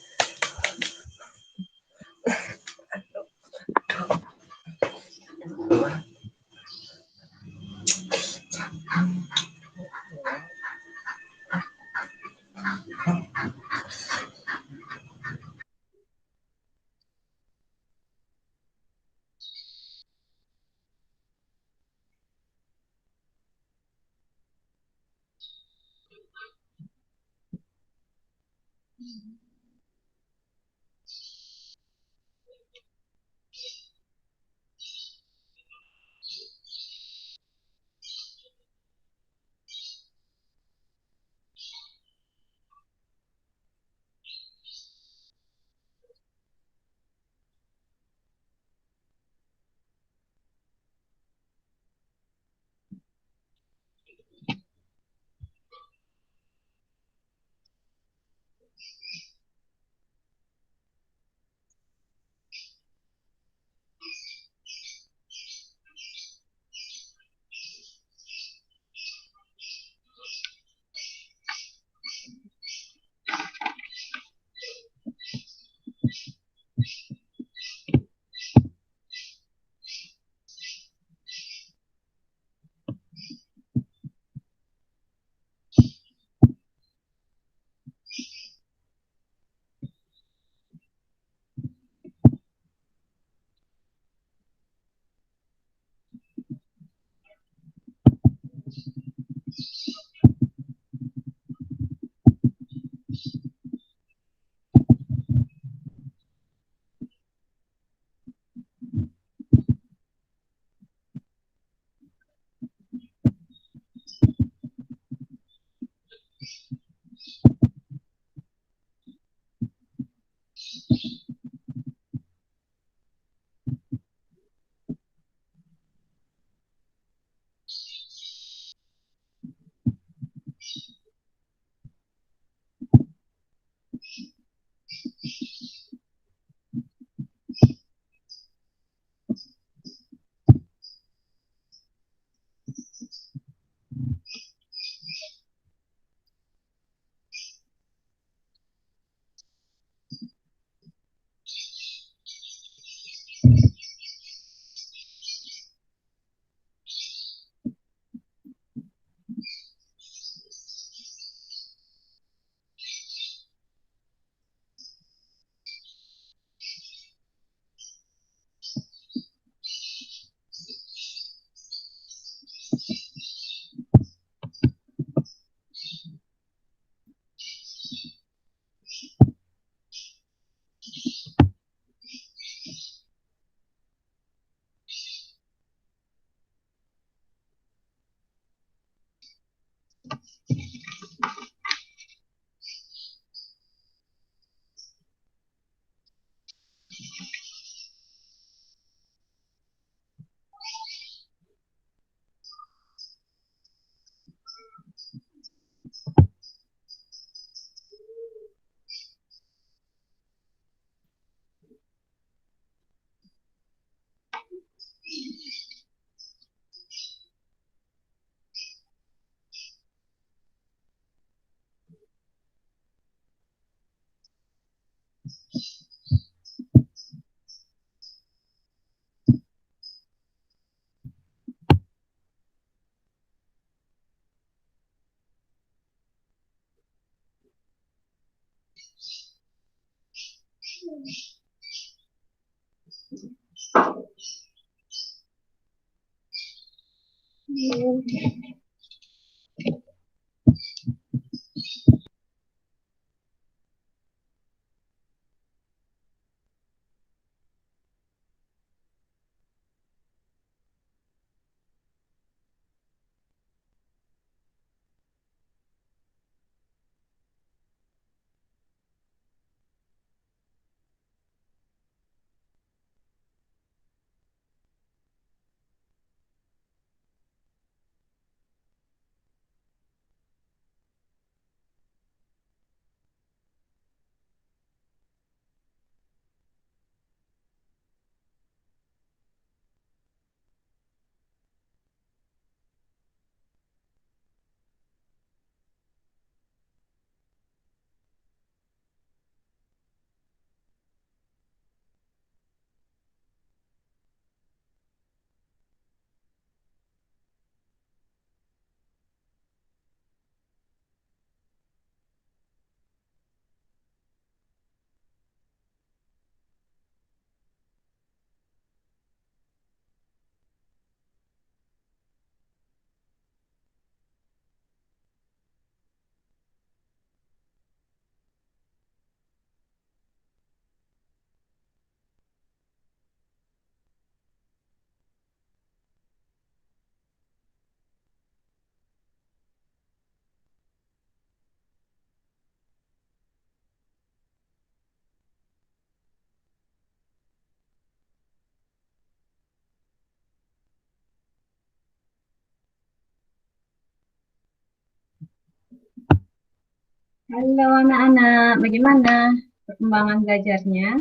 Halo anak-anak, bagaimana perkembangan belajarnya?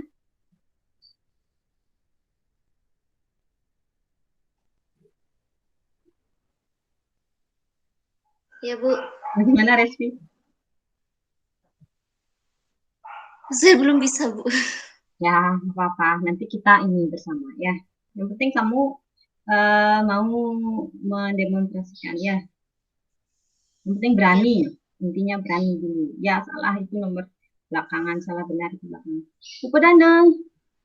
Ya, Bu. Bagaimana Respi? Saya belum bisa, Bu. Ya, nggak apa-apa. Nanti kita ini bersama ya. Yang penting kamu mau mendemonstrasikan ya. Yang penting berani. Intinya berani dulu. Ya, salah itu nomor belakangan, salah benar itu belakangan. Pupu Danang,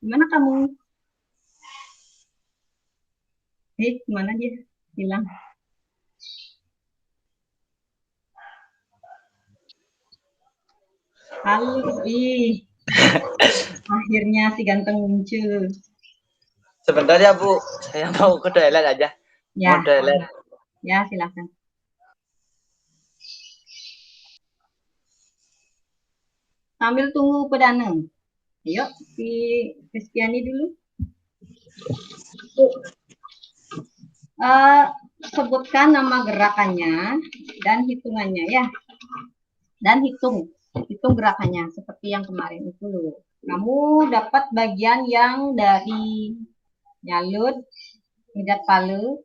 gimana kamu? Gimana dia? Bilang. Halo, akhirnya si ganteng muncul. Sebentar ya Bu, saya mau ke toilet aja. Ya, Mau toilet. ya silakan. Sambil tunggu pedaneng. Ayo, si Kristiani dulu. Sebutkan nama gerakannya dan hitungannya ya. Dan hitung gerakannya seperti yang kemarin itu loh. Kamu dapat bagian yang dari nyalut, ngedat palu,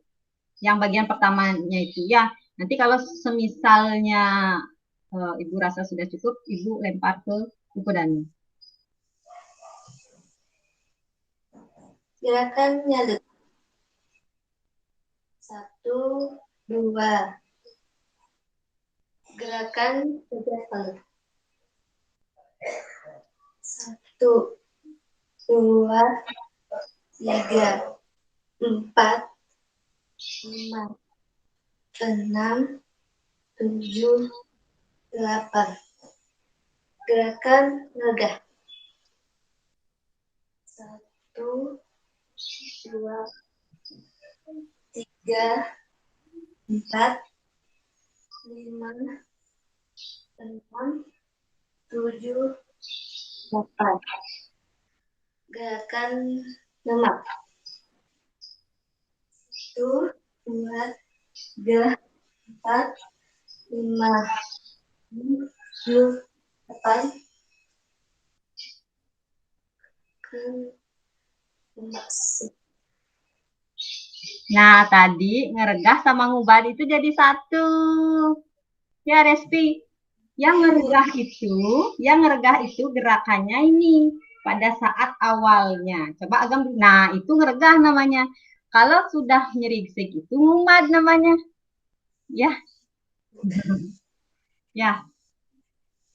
yang bagian pertamanya itu ya. Nanti kalau semisalnya Ibu rasa sudah cukup, Ibu lempar ke Ibu Dani. Gerakan nyalut. 1, 2. Gerakan ngedat palu. 1, 2, 3, 4, 5, 6, 7, 8. Gerakan ngedah. 1, 2, 3, 4, 5, 6, 7, 8. Gerakan lemak. 1, 2, 3, 4, 5, 7, 8. Nah, tadi ngeregah sama ngubah itu jadi satu. Ya, Resti. Yang ngeregah itu gerakannya ini pada saat awalnya. Coba Agam, nah itu ngeregah namanya. Kalau sudah nyerigsik itu ngumad namanya. Ya, ya.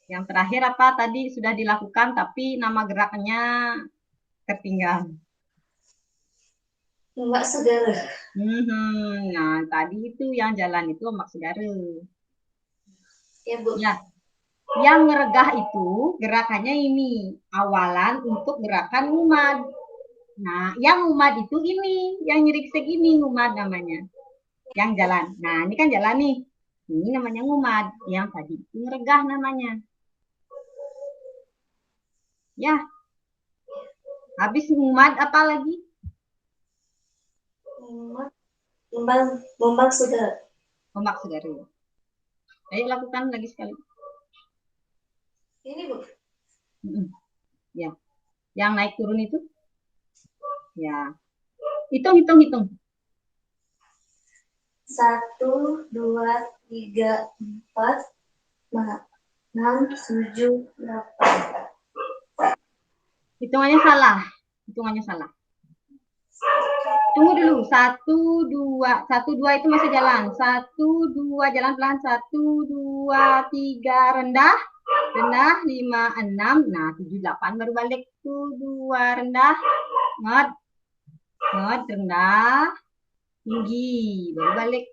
Yang terakhir apa tadi sudah dilakukan tapi nama gerakannya tertinggal. Ombak segara. Nah, tadi itu yang jalan itu ombak segara. Ya, Bu. Ya, yang ngeregah itu gerakannya ini awalan untuk gerakan ngumad. Nah, yang ngumad itu ini, yang nyeriksik ini ngumad namanya. Yang jalan. Nah, ini kan jalan nih. Ini namanya ngumad. Yang tadi itu ngeregah namanya. Ya. Habis ngumad apa lagi? Ombak segara. Ombak segara. Ayo lakukan lagi sekali. Ini, Bu. Ya. Yang naik turun itu? Ya. Hitung. 1, 2, 3, 4, 6, 7, 8. Hitungannya salah. Tunggu dulu. 1, 2 itu masih jalan. 1, 2 jalan pelan. 1, 2, 3 rendah. 5, 6. Nah, 7, 8 baru balik. 1, 2 rendah. Ngot rendah. Tinggi baru balik.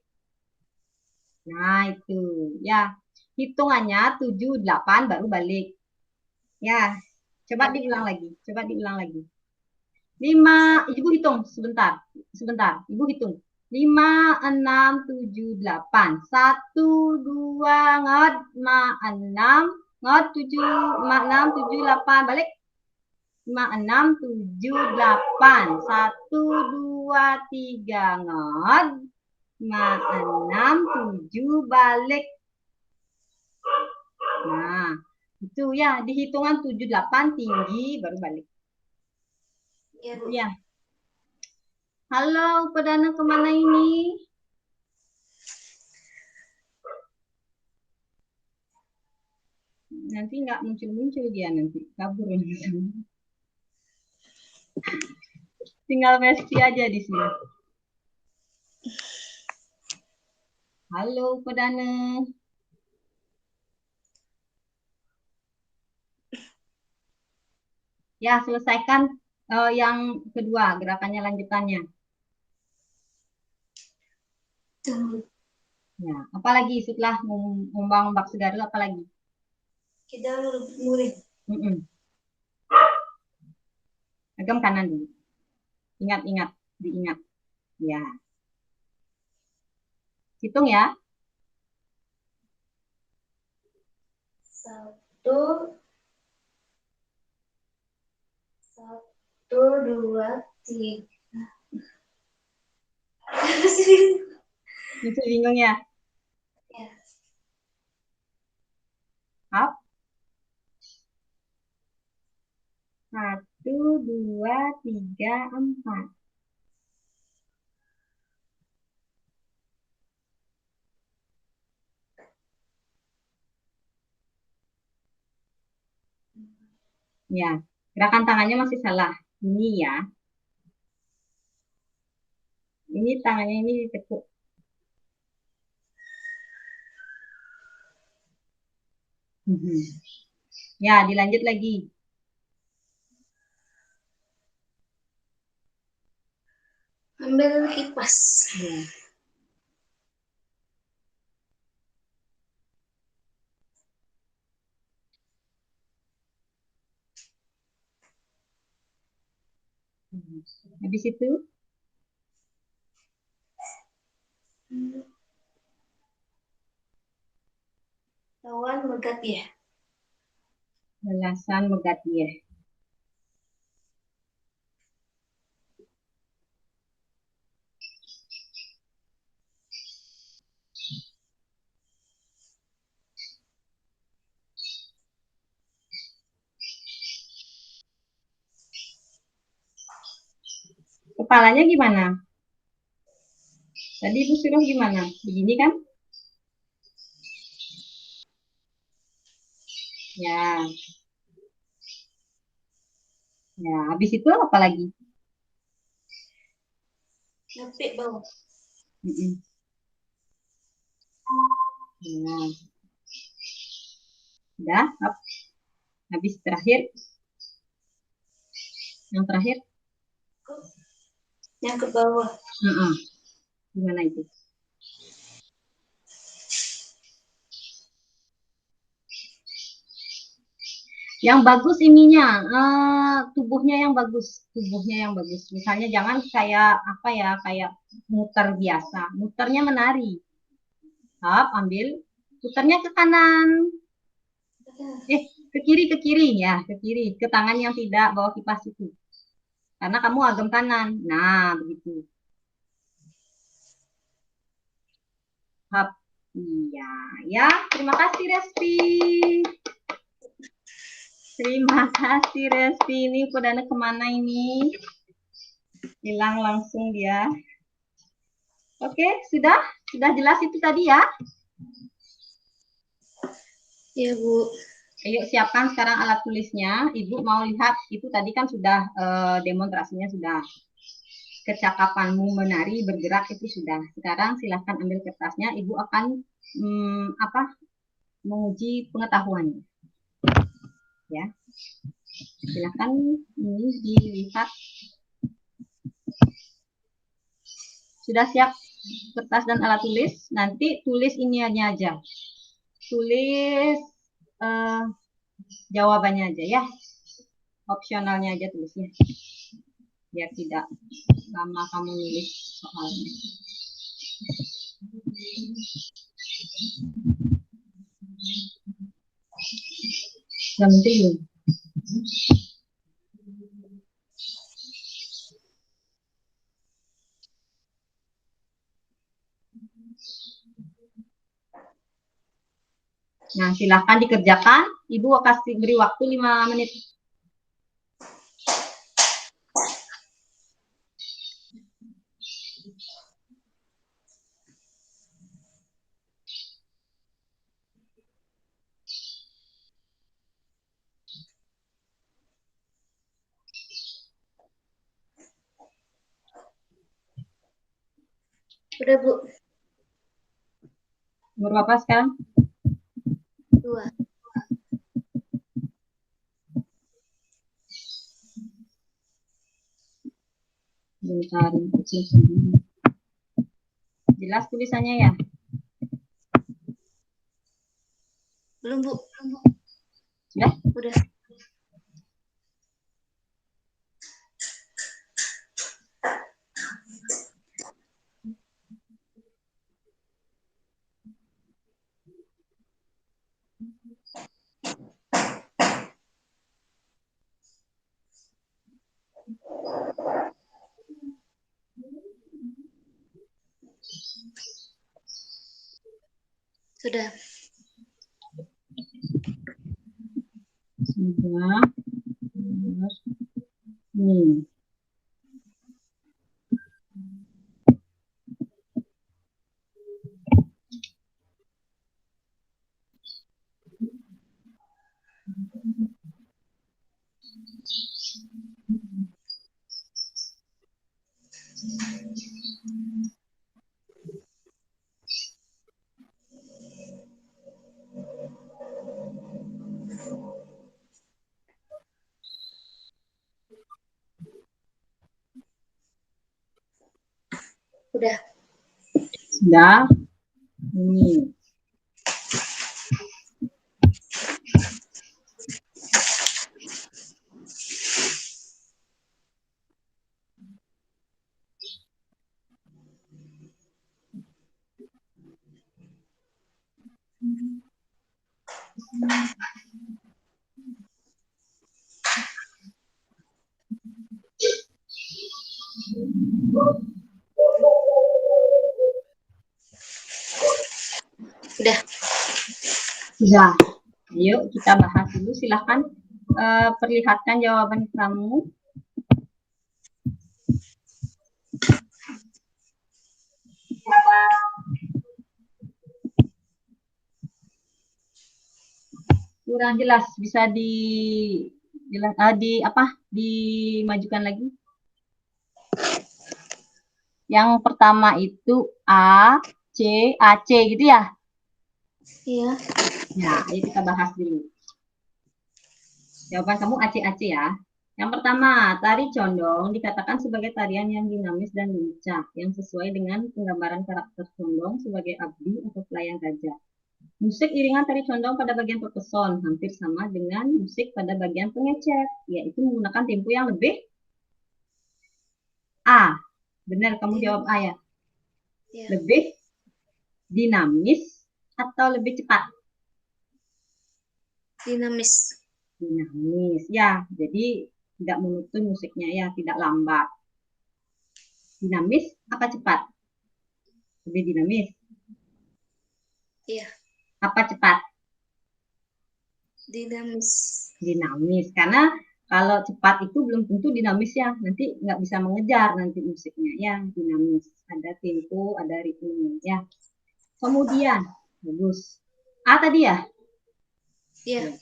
Nah, itu. Ya. Hitungannya 7, 8 baru balik. Ya. Coba diulang lagi. 5, Ibu hitung sebentar. Ibu hitung. 5, 6, 7, 8. 1, 2, ngot, 6, ngot, 7, 6, 7, 8. Balik. 5, 6, 7, 8. 1, 2, 3, ngot. 5, 6, 7, balik. Nah, itu ya. Di hitungan 7, 8 tinggi baru balik. Ya, Bu. Ya. Halo, Pedana kemana ini? Nanti nggak muncul-muncul dia nanti. Kabur. Tinggal Messi aja di sini. Halo, Pedana. Ya, selesaikan yang kedua, gerakannya lanjutannya. Ya, apalagi setelah ombak segara apalagi? Kita mulai. Agam kanan dulu. Ingat, diingat. Ya. Hitung ya. 1, 2, 3. Itu bingung ya? Ya. Up. 1, 2, 3, 4. Ya, gerakan tangannya masih salah. Ini ya. Ini tangannya ini ditekuk. Ya, dilanjut lagi. Ambil kipas. Ya. Habis itu Lawan megat ya. belasan megat ya. Kepalanya gimana? Tadi Ibu suruh gimana? Begini kan? Ya. Ya, habis itu apa lagi? Sampai bawah. Mm-mm. Nah, udah. Habis terakhir. Yang terakhir. Yang ke bawah. Mm-mm. Gimana itu? Yang bagus ininya, tubuhnya yang bagus, tubuhnya yang bagus. Misalnya jangan kayak apa ya, kayak muter biasa, muternya menari. Ambil, putarnya ke kanan, ke kiri ya, ke kiri, ke tangan yang tidak bawa kipas itu. Karena kamu agam kanan. Nah, begitu. Iya, ya. Terima kasih Resti. Terima kasih Resti. Ini Perdana kemana ini? Hilang langsung dia. Oke, sudah jelas itu tadi ya. Iya, Bu. Ayo siapkan sekarang alat tulisnya. Ibu mau lihat itu tadi kan sudah demonstrasinya sudah. Kecakapanmu menari bergerak itu sudah. Sekarang silahkan ambil kertasnya. Ibu akan menguji pengetahuannya. Ya, silahkan ini dilihat. Sudah siap kertas dan alat tulis? Nanti tulis ini aja. Tulis jawabannya aja ya. Opsionalnya aja tulisnya. Biar tidak lama kamu nulis soalnya. Penting. Nah, silahkan dikerjakan. Ibu kasih beri waktu 5 menit. Udah, Bu. Umur Bapak sekarang? 2. Bentar, jelas tulisannya ya? Belum, Bu. Sudah? Udah. Sudah. Sudah. Nih. Udah. Sudah. Ini. Udah. Sudah. Ayo kita bahas dulu. Silahkan perlihatkan jawaban kamu. kurang jelas, bisa dimajukan lagi. Yang pertama itu AC gitu ya? Iya. Nah, ayo kita bahas dulu. Jawaban kamu AC ya. Yang pertama, tari condong dikatakan sebagai tarian yang dinamis dan lincah, yang sesuai dengan penggambaran karakter condong sebagai abdi atau pelayan raja. Musik iringan tari condong pada bagian perpeson hampir sama dengan musik pada bagian pengecet, yaitu menggunakan tempo yang lebih A. Benar, kamu jawab A ya. Iya. Lebih dinamis atau lebih cepat? Dinamis. Dinamis, ya. Jadi tidak monoton musiknya ya, tidak lambat. Dinamis apa cepat? Lebih dinamis. Iya. Apa cepat? Dinamis. Dinamis. Karena kalau cepat itu belum tentu dinamis ya. Nanti nggak bisa mengejar nanti musiknya ya. Dinamis. Ada tempo, ada ritme ya. Kemudian, bagus. A tadi ya? Iya.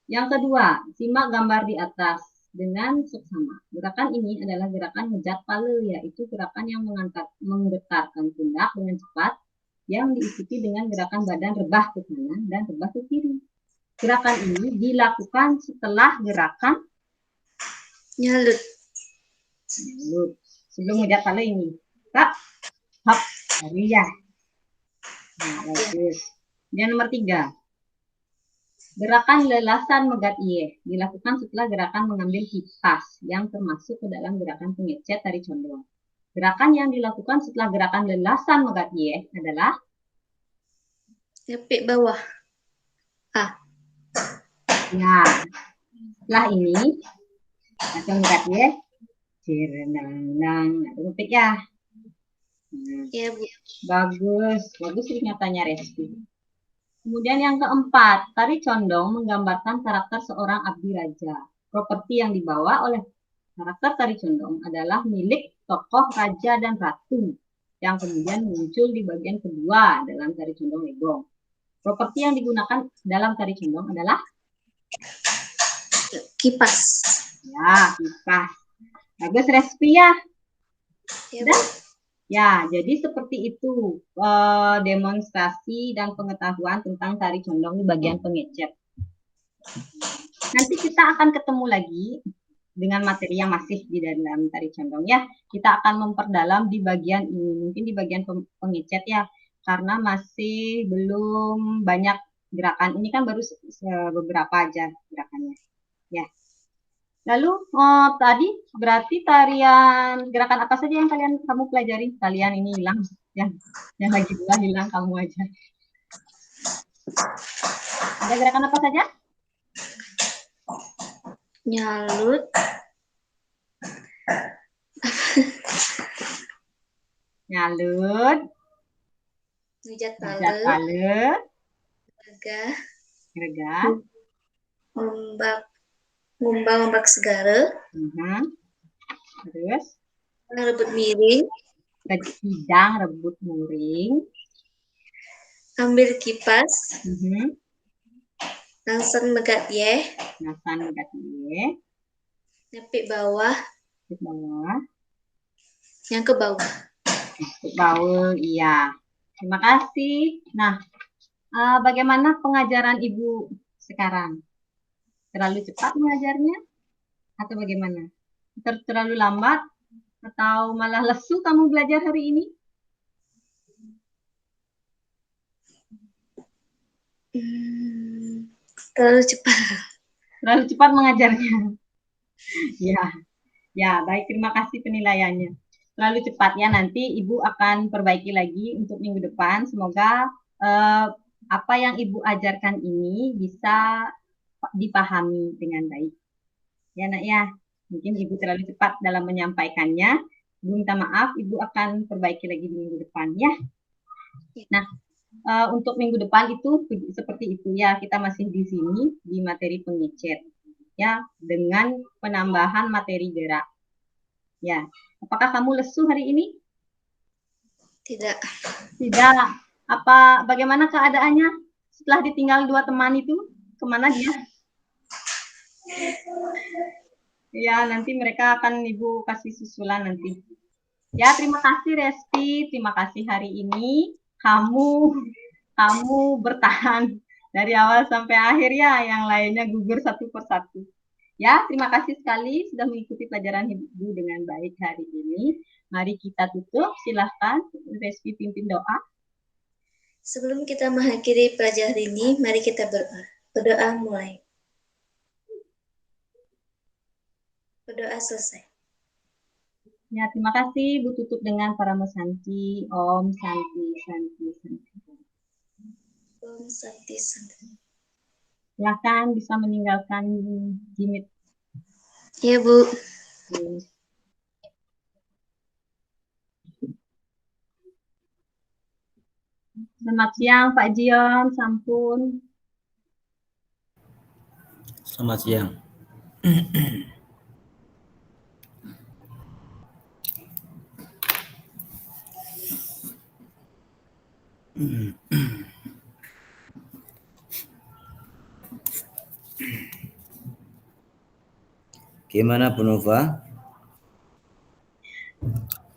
Yang kedua, simak gambar di atas dengan seksama. Gerakan ini adalah gerakan ngejat pale, yaitu gerakan yang menggetarkan pundak dengan cepat yang diikuti dengan gerakan badan rebah ke kanan dan rebah ke kiri. Gerakan ini dilakukan setelah gerakan Nyalut. sebelum ngejat pale ini. Kak, hop, lari ya. Nah, bagus. Dan nomor 3. Gerakan lelasan megat iye dilakukan setelah gerakan mengambil kipas yang termasuk ke dalam gerakan pengecet tari condong. Gerakan yang dilakukan setelah gerakan lelasan megat iye adalah Ngepik bawah. ya. Setelah ini langsung megat iye, cirenang, ngepik ya. Nah, Iya, Bu. bagus ingatannya Resti. Kemudian yang keempat, tari condong menggambarkan karakter seorang abdi raja. Properti yang dibawa oleh karakter tari condong adalah milik tokoh raja dan ratu yang kemudian muncul di bagian kedua dalam tari condong legong. Properti yang digunakan dalam tari condong adalah Kipas. ya kipas. Bagus Respi ya. Iya, Bu. Ya, jadi seperti itu demonstrasi dan pengetahuan tentang tari condong di bagian pengecet. Nanti kita akan ketemu lagi dengan materi yang masih di dalam tari condong ya. Kita akan memperdalam di bagian ini, mungkin di bagian pengecet ya, karena masih belum banyak gerakan. Ini kan baru beberapa aja gerakannya. Ya. Lalu tadi berarti gerakan apa saja yang kamu pelajari? Kalian ini hilang, yang lagi hilang kamu aja. Ada gerakan apa saja? Nyalut. Nyalut, Ngejat ngejat pale. pale, Gergah. Gergah, Ngumbang segara. Terus Rebut miring. Hidang rebut muring, Ambil kipas. Langsung megat ye. nasan megat ye, Ngepik bawah. ke bawah, Yang ke bawah. ke bawah, iya. Terima kasih. Nah, bagaimana pengajaran Ibu sekarang? Terlalu cepat mengajarnya? Atau bagaimana? Terlalu lambat? Atau malah lesu kamu belajar hari ini? Terlalu cepat. Terlalu cepat mengajarnya. Ya, baik. Terima kasih penilaiannya. Terlalu cepat ya. Nanti Ibu akan perbaiki lagi untuk minggu depan. Semoga apa yang Ibu ajarkan ini bisa dipahami dengan baik. Ya, Nak ya. Mungkin Ibu terlalu cepat dalam menyampaikannya. Ibu minta maaf, Ibu akan perbaiki lagi di minggu depan ya. Nah, untuk minggu depan itu seperti itu ya, kita masih di sini di materi pengecet ya, dengan penambahan materi gerak. Ya, apakah kamu lesu hari ini? Tidak. Tidak. Bagaimana keadaannya setelah ditinggal 2 teman itu? kemana dia? Ya, nanti mereka akan Ibu kasih susulan nanti. Ya, terima kasih Resti, terima kasih hari ini kamu bertahan dari awal sampai akhir ya, yang lainnya gugur satu persatu. Ya, terima kasih sekali sudah mengikuti pelajaran Ibu dengan baik hari ini. Mari kita tutup, silahkan Resti pimpin doa. Sebelum kita mengakhiri pelajaran ini, mari kita berdoa. Berdoa mulai. Berdoa selesai. Ya, terima kasih. Bu tutup dengan Paramo Santi. Om Santi, Santi, Santi. Om Santi Santi. Silakan bisa meninggalkan Jimit. Iya, Bu. Selamat siang Pak Jion, sampun. Selamat siang. Gimana Bu Nova?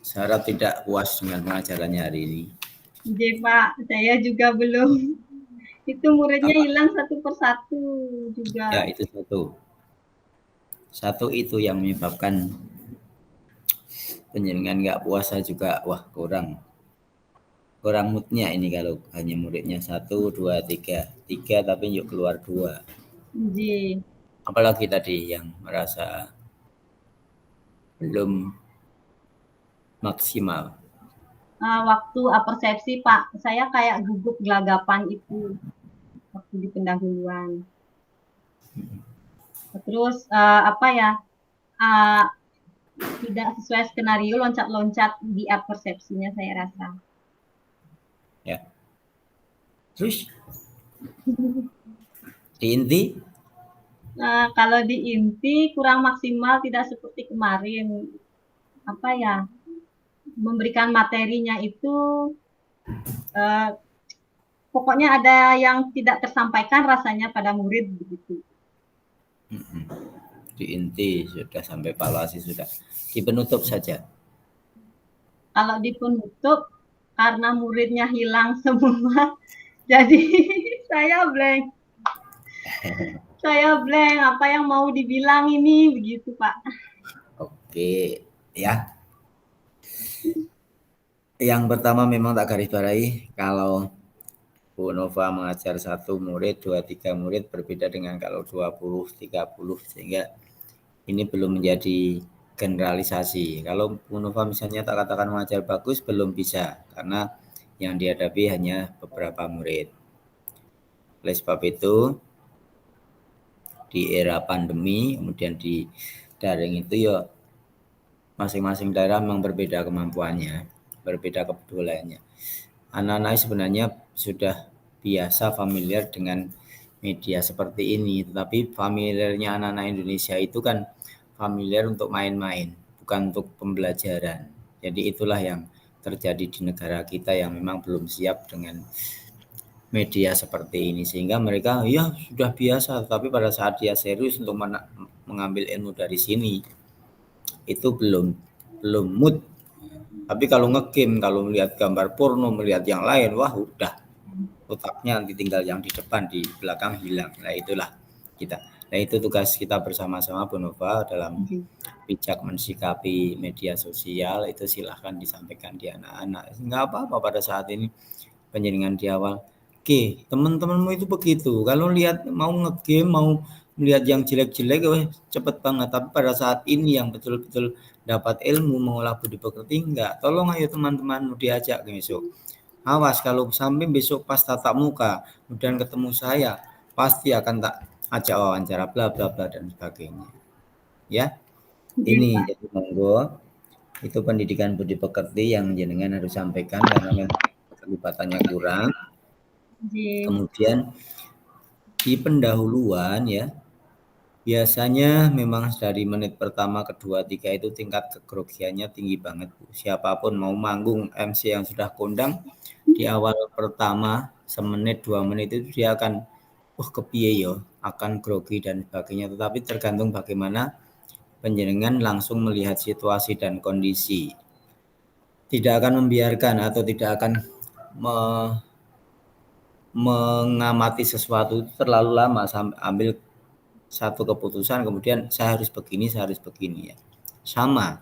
Saya harap tidak puas dengan pengajarannya hari ini. Iya Pak, saya juga belum. Itu muridnya hilang satu persatu juga. Ya, itu satu. Satu itu yang menyebabkan penjenengan nggak puasa juga, wah kurang moodnya ini kalau hanya muridnya 1, 2, 3 tapi yuk keluar 2. Iya. Apalagi tadi yang merasa belum maksimal. Waktu persepsi Pak, saya kayak gugup gelagapan itu waktu di pendahuluan. Terus tidak sesuai skenario, loncat-loncat di persepsinya saya rasa. Ya. Terus di inti? Kalau di inti kurang maksimal, tidak seperti kemarin. Memberikan materinya itu pokoknya ada yang tidak tersampaikan rasanya pada murid begitu. Di inti sudah sampai evaluasi sudah. Di penutup saja. Kalau di penutup karena muridnya hilang semua, jadi saya blank. Apa yang mau dibilang ini begitu Pak. Oke, ya. Yang pertama memang tak garis bawahi kalau Bu Nova mengajar 1 murid, 2, 3 murid berbeda dengan kalau 20, 30 sehingga ini belum menjadi generalisasi. Kalau Bu Nova misalnya tak katakan mengajar bagus belum bisa karena yang dihadapi hanya beberapa murid. Oleh sebab itu di era pandemi kemudian di daring itu ya masing-masing daerah memang berbeda kemampuannya, berbeda kepeduliannya. Anak-anak sebenarnya sudah biasa familiar dengan media seperti ini, tetapi familiarnya anak-anak Indonesia itu kan familiar untuk main-main, bukan untuk pembelajaran. Jadi itulah yang terjadi di negara kita yang memang belum siap dengan media seperti ini, sehingga mereka ya sudah biasa, tapi pada saat dia serius untuk mengambil ilmu dari sini itu belum mood. Tapi kalau ngegame, kalau melihat gambar porno, melihat yang lain, wah udah otaknya nanti tinggal yang di depan, di belakang hilang. Nah itulah kita. Nah itu tugas kita bersama-sama Bu Nova dalam bijak mensikapi media sosial itu silahkan disampaikan di anak-anak. Nggak apa-apa pada saat ini penjaringan di awal. Oke, teman-temanmu itu begitu. Kalau lihat mau ngegame, mau melihat yang jelek-jelek, cepet banget. Tapi pada saat ini yang betul-betul dapat ilmu mengolah budi pekerti enggak. Tolong ayo teman-teman diajak besok. Awas kalau sampai besok pas tatap muka, kemudian ketemu saya, pasti akan tak ajak wawancara bla bla bla dan sebagainya. Ya. Ini jadi monggo itu pendidikan budi pekerti yang jenengan harus sampaikan karena memang keterlibatannya kurang. Kemudian di pendahuluan ya biasanya memang dari menit pertama, kedua, 3 itu tingkat kegrogiannya tinggi banget. Siapapun mau manggung MC yang sudah kondang di awal pertama semenit 2 menit itu dia akan kepiye yo akan grogi dan sebagainya, tetapi tergantung bagaimana panjenengan langsung melihat situasi dan kondisi. Tidak akan membiarkan atau tidak akan mengamati sesuatu terlalu lama sampai ambil satu keputusan kemudian saya harus begini ya. Sama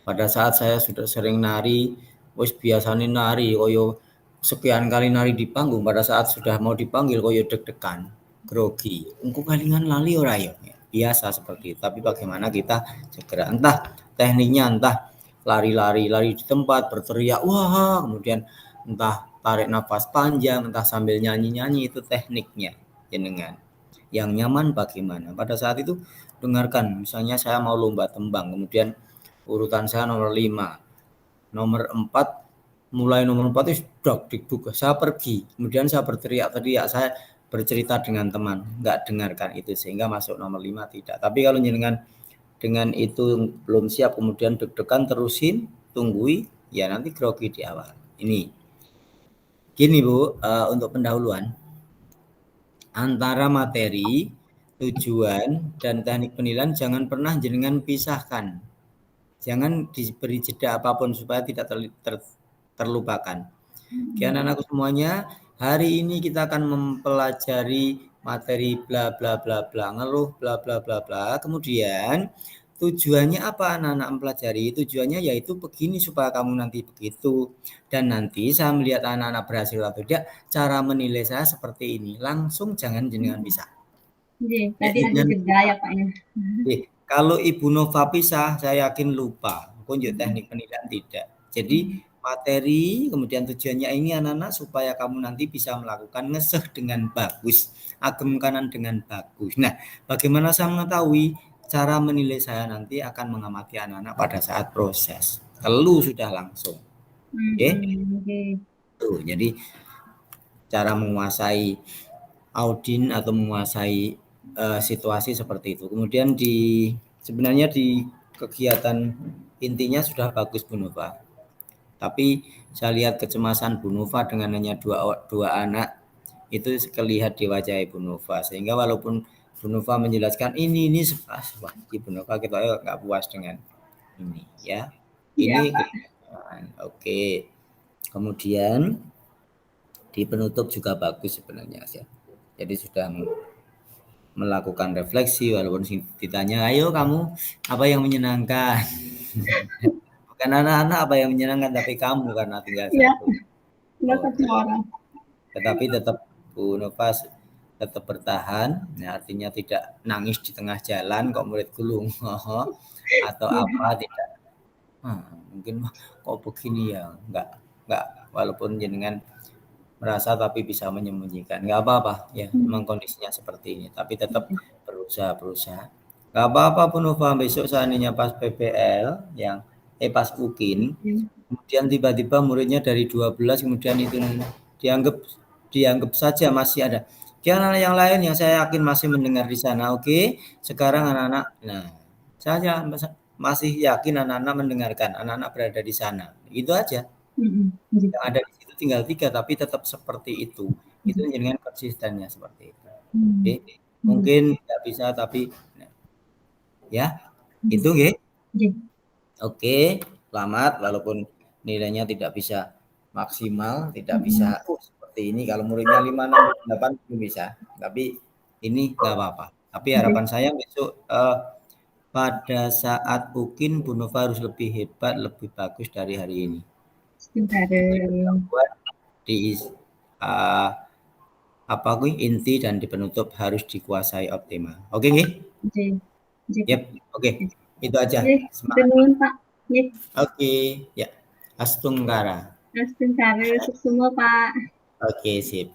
pada saat saya sudah sering nari, wis biasanya nari koyo sekian kali nari di panggung, pada saat sudah mau dipanggil koyo deg-degan, grogi, engko kalingan lali ora ya. Biasa seperti itu. Tapi bagaimana kita segera, entah tekniknya, entah lari di tempat berteriak wah, kemudian entah tarik nafas panjang, entah sambil nyanyi-nyanyi, itu tekniknya jenengan. Yang nyaman bagaimana? Pada saat itu dengarkan, misalnya saya mau lomba tembang, kemudian urutan saya nomor 5, nomor 4, mulai nomor 4 itu deg-deg, saya pergi, kemudian saya berteriak-teriak, saya bercerita dengan teman, enggak dengarkan itu sehingga masuk nomor 5 tidak. Tapi kalau jenengan dengan itu belum siap kemudian deg-degan terusin, tunggui, ya nanti grogi di awal. Ini gini Bu, untuk pendahuluan antara materi, tujuan, dan teknik penilaian jangan pernah jenengan pisahkan. Jangan diberi jeda apapun supaya tidak terlupakan. Oke, anak-anakku semuanya, hari ini kita akan mempelajari materi bla bla bla bla, ngeluh bla bla bla bla. Kemudian tujuannya apa anak-anak mempelajari? Tujuannya yaitu begini supaya kamu nanti begitu. Dan nanti saya melihat anak-anak berhasil atau tidak, cara menilai saya seperti ini. Langsung jangan jenengan pisah. Tadi ada jeda ya Pak ya. Kalau Ibu Nova pisah, saya yakin lupa. Kunjuk teknik penilaian tidak. Jadi materi, kemudian tujuannya ini anak-anak supaya kamu nanti bisa melakukan ngeseh dengan bagus, agem kanan dengan bagus. Nah, bagaimana saya mengetahui? Cara menilai saya nanti akan mengamati anak-anak pada saat proses. Telu sudah langsung. Oke? Tuh, jadi cara menguasai audin atau menguasai situasi seperti itu. Kemudian sebenarnya di kegiatan intinya sudah bagus Bu Nova. Tapi saya lihat kecemasan Bu Nova dengan hanya dua anak itu terlihat di wajah Ibu Nova, sehingga walaupun Bu Nova menjelaskan ini wah, Ibu Nova kita nggak puas dengan ini ya. Ini oke. Kemudian di penutup juga bagus sebenarnya ya. Jadi sudah melakukan refleksi walaupun ditanya, ayo kamu apa yang menyenangkan? Bukan anak-anak apa yang menyenangkan, tapi kamu karena tinggal satu. Tetapi tetap Bu Nova tetap bertahan, ya, artinya tidak nangis di tengah jalan kok murid gulung atau apa tidak. Mungkin kok begini ya, enggak walaupun jenengan merasa tapi bisa menyembunyikan, enggak apa-apa ya, memang kondisinya seperti ini, tapi tetap berusaha. Enggak apa-apa Bu Nova, besok seandainya pas PPL yang pas UKIN, kemudian tiba-tiba muridnya dari 12 kemudian itu dianggap saja masih ada. Anak-anak yang lain yang saya yakin masih mendengar di sana, oke. Sekarang anak-anak, nah saya masih yakin anak-anak mendengarkan, anak-anak berada di sana, itu aja. Yang ada di situ tinggal 3, tapi tetap seperti itu. Itu dengan konsistennya seperti itu. Oke. Mungkin tidak bisa, tapi ya itu nggih. Oke, selamat. Walaupun nilainya tidak bisa maksimal, tidak bisa seperti ini. Kalau muridnya 5, 6, 8 belum bisa. Tapi ini nggak apa-apa. Tapi harapan saya besok pada saat UKIN Bu Nova harus lebih hebat, lebih bagus dari hari ini. Inti dan di penutup harus dikuasai optimal. Oke nggih? Yep, oke. Itu aja. Semangat. Oke, ya. Astungkara. Sukses semua Pak. Oke, sip.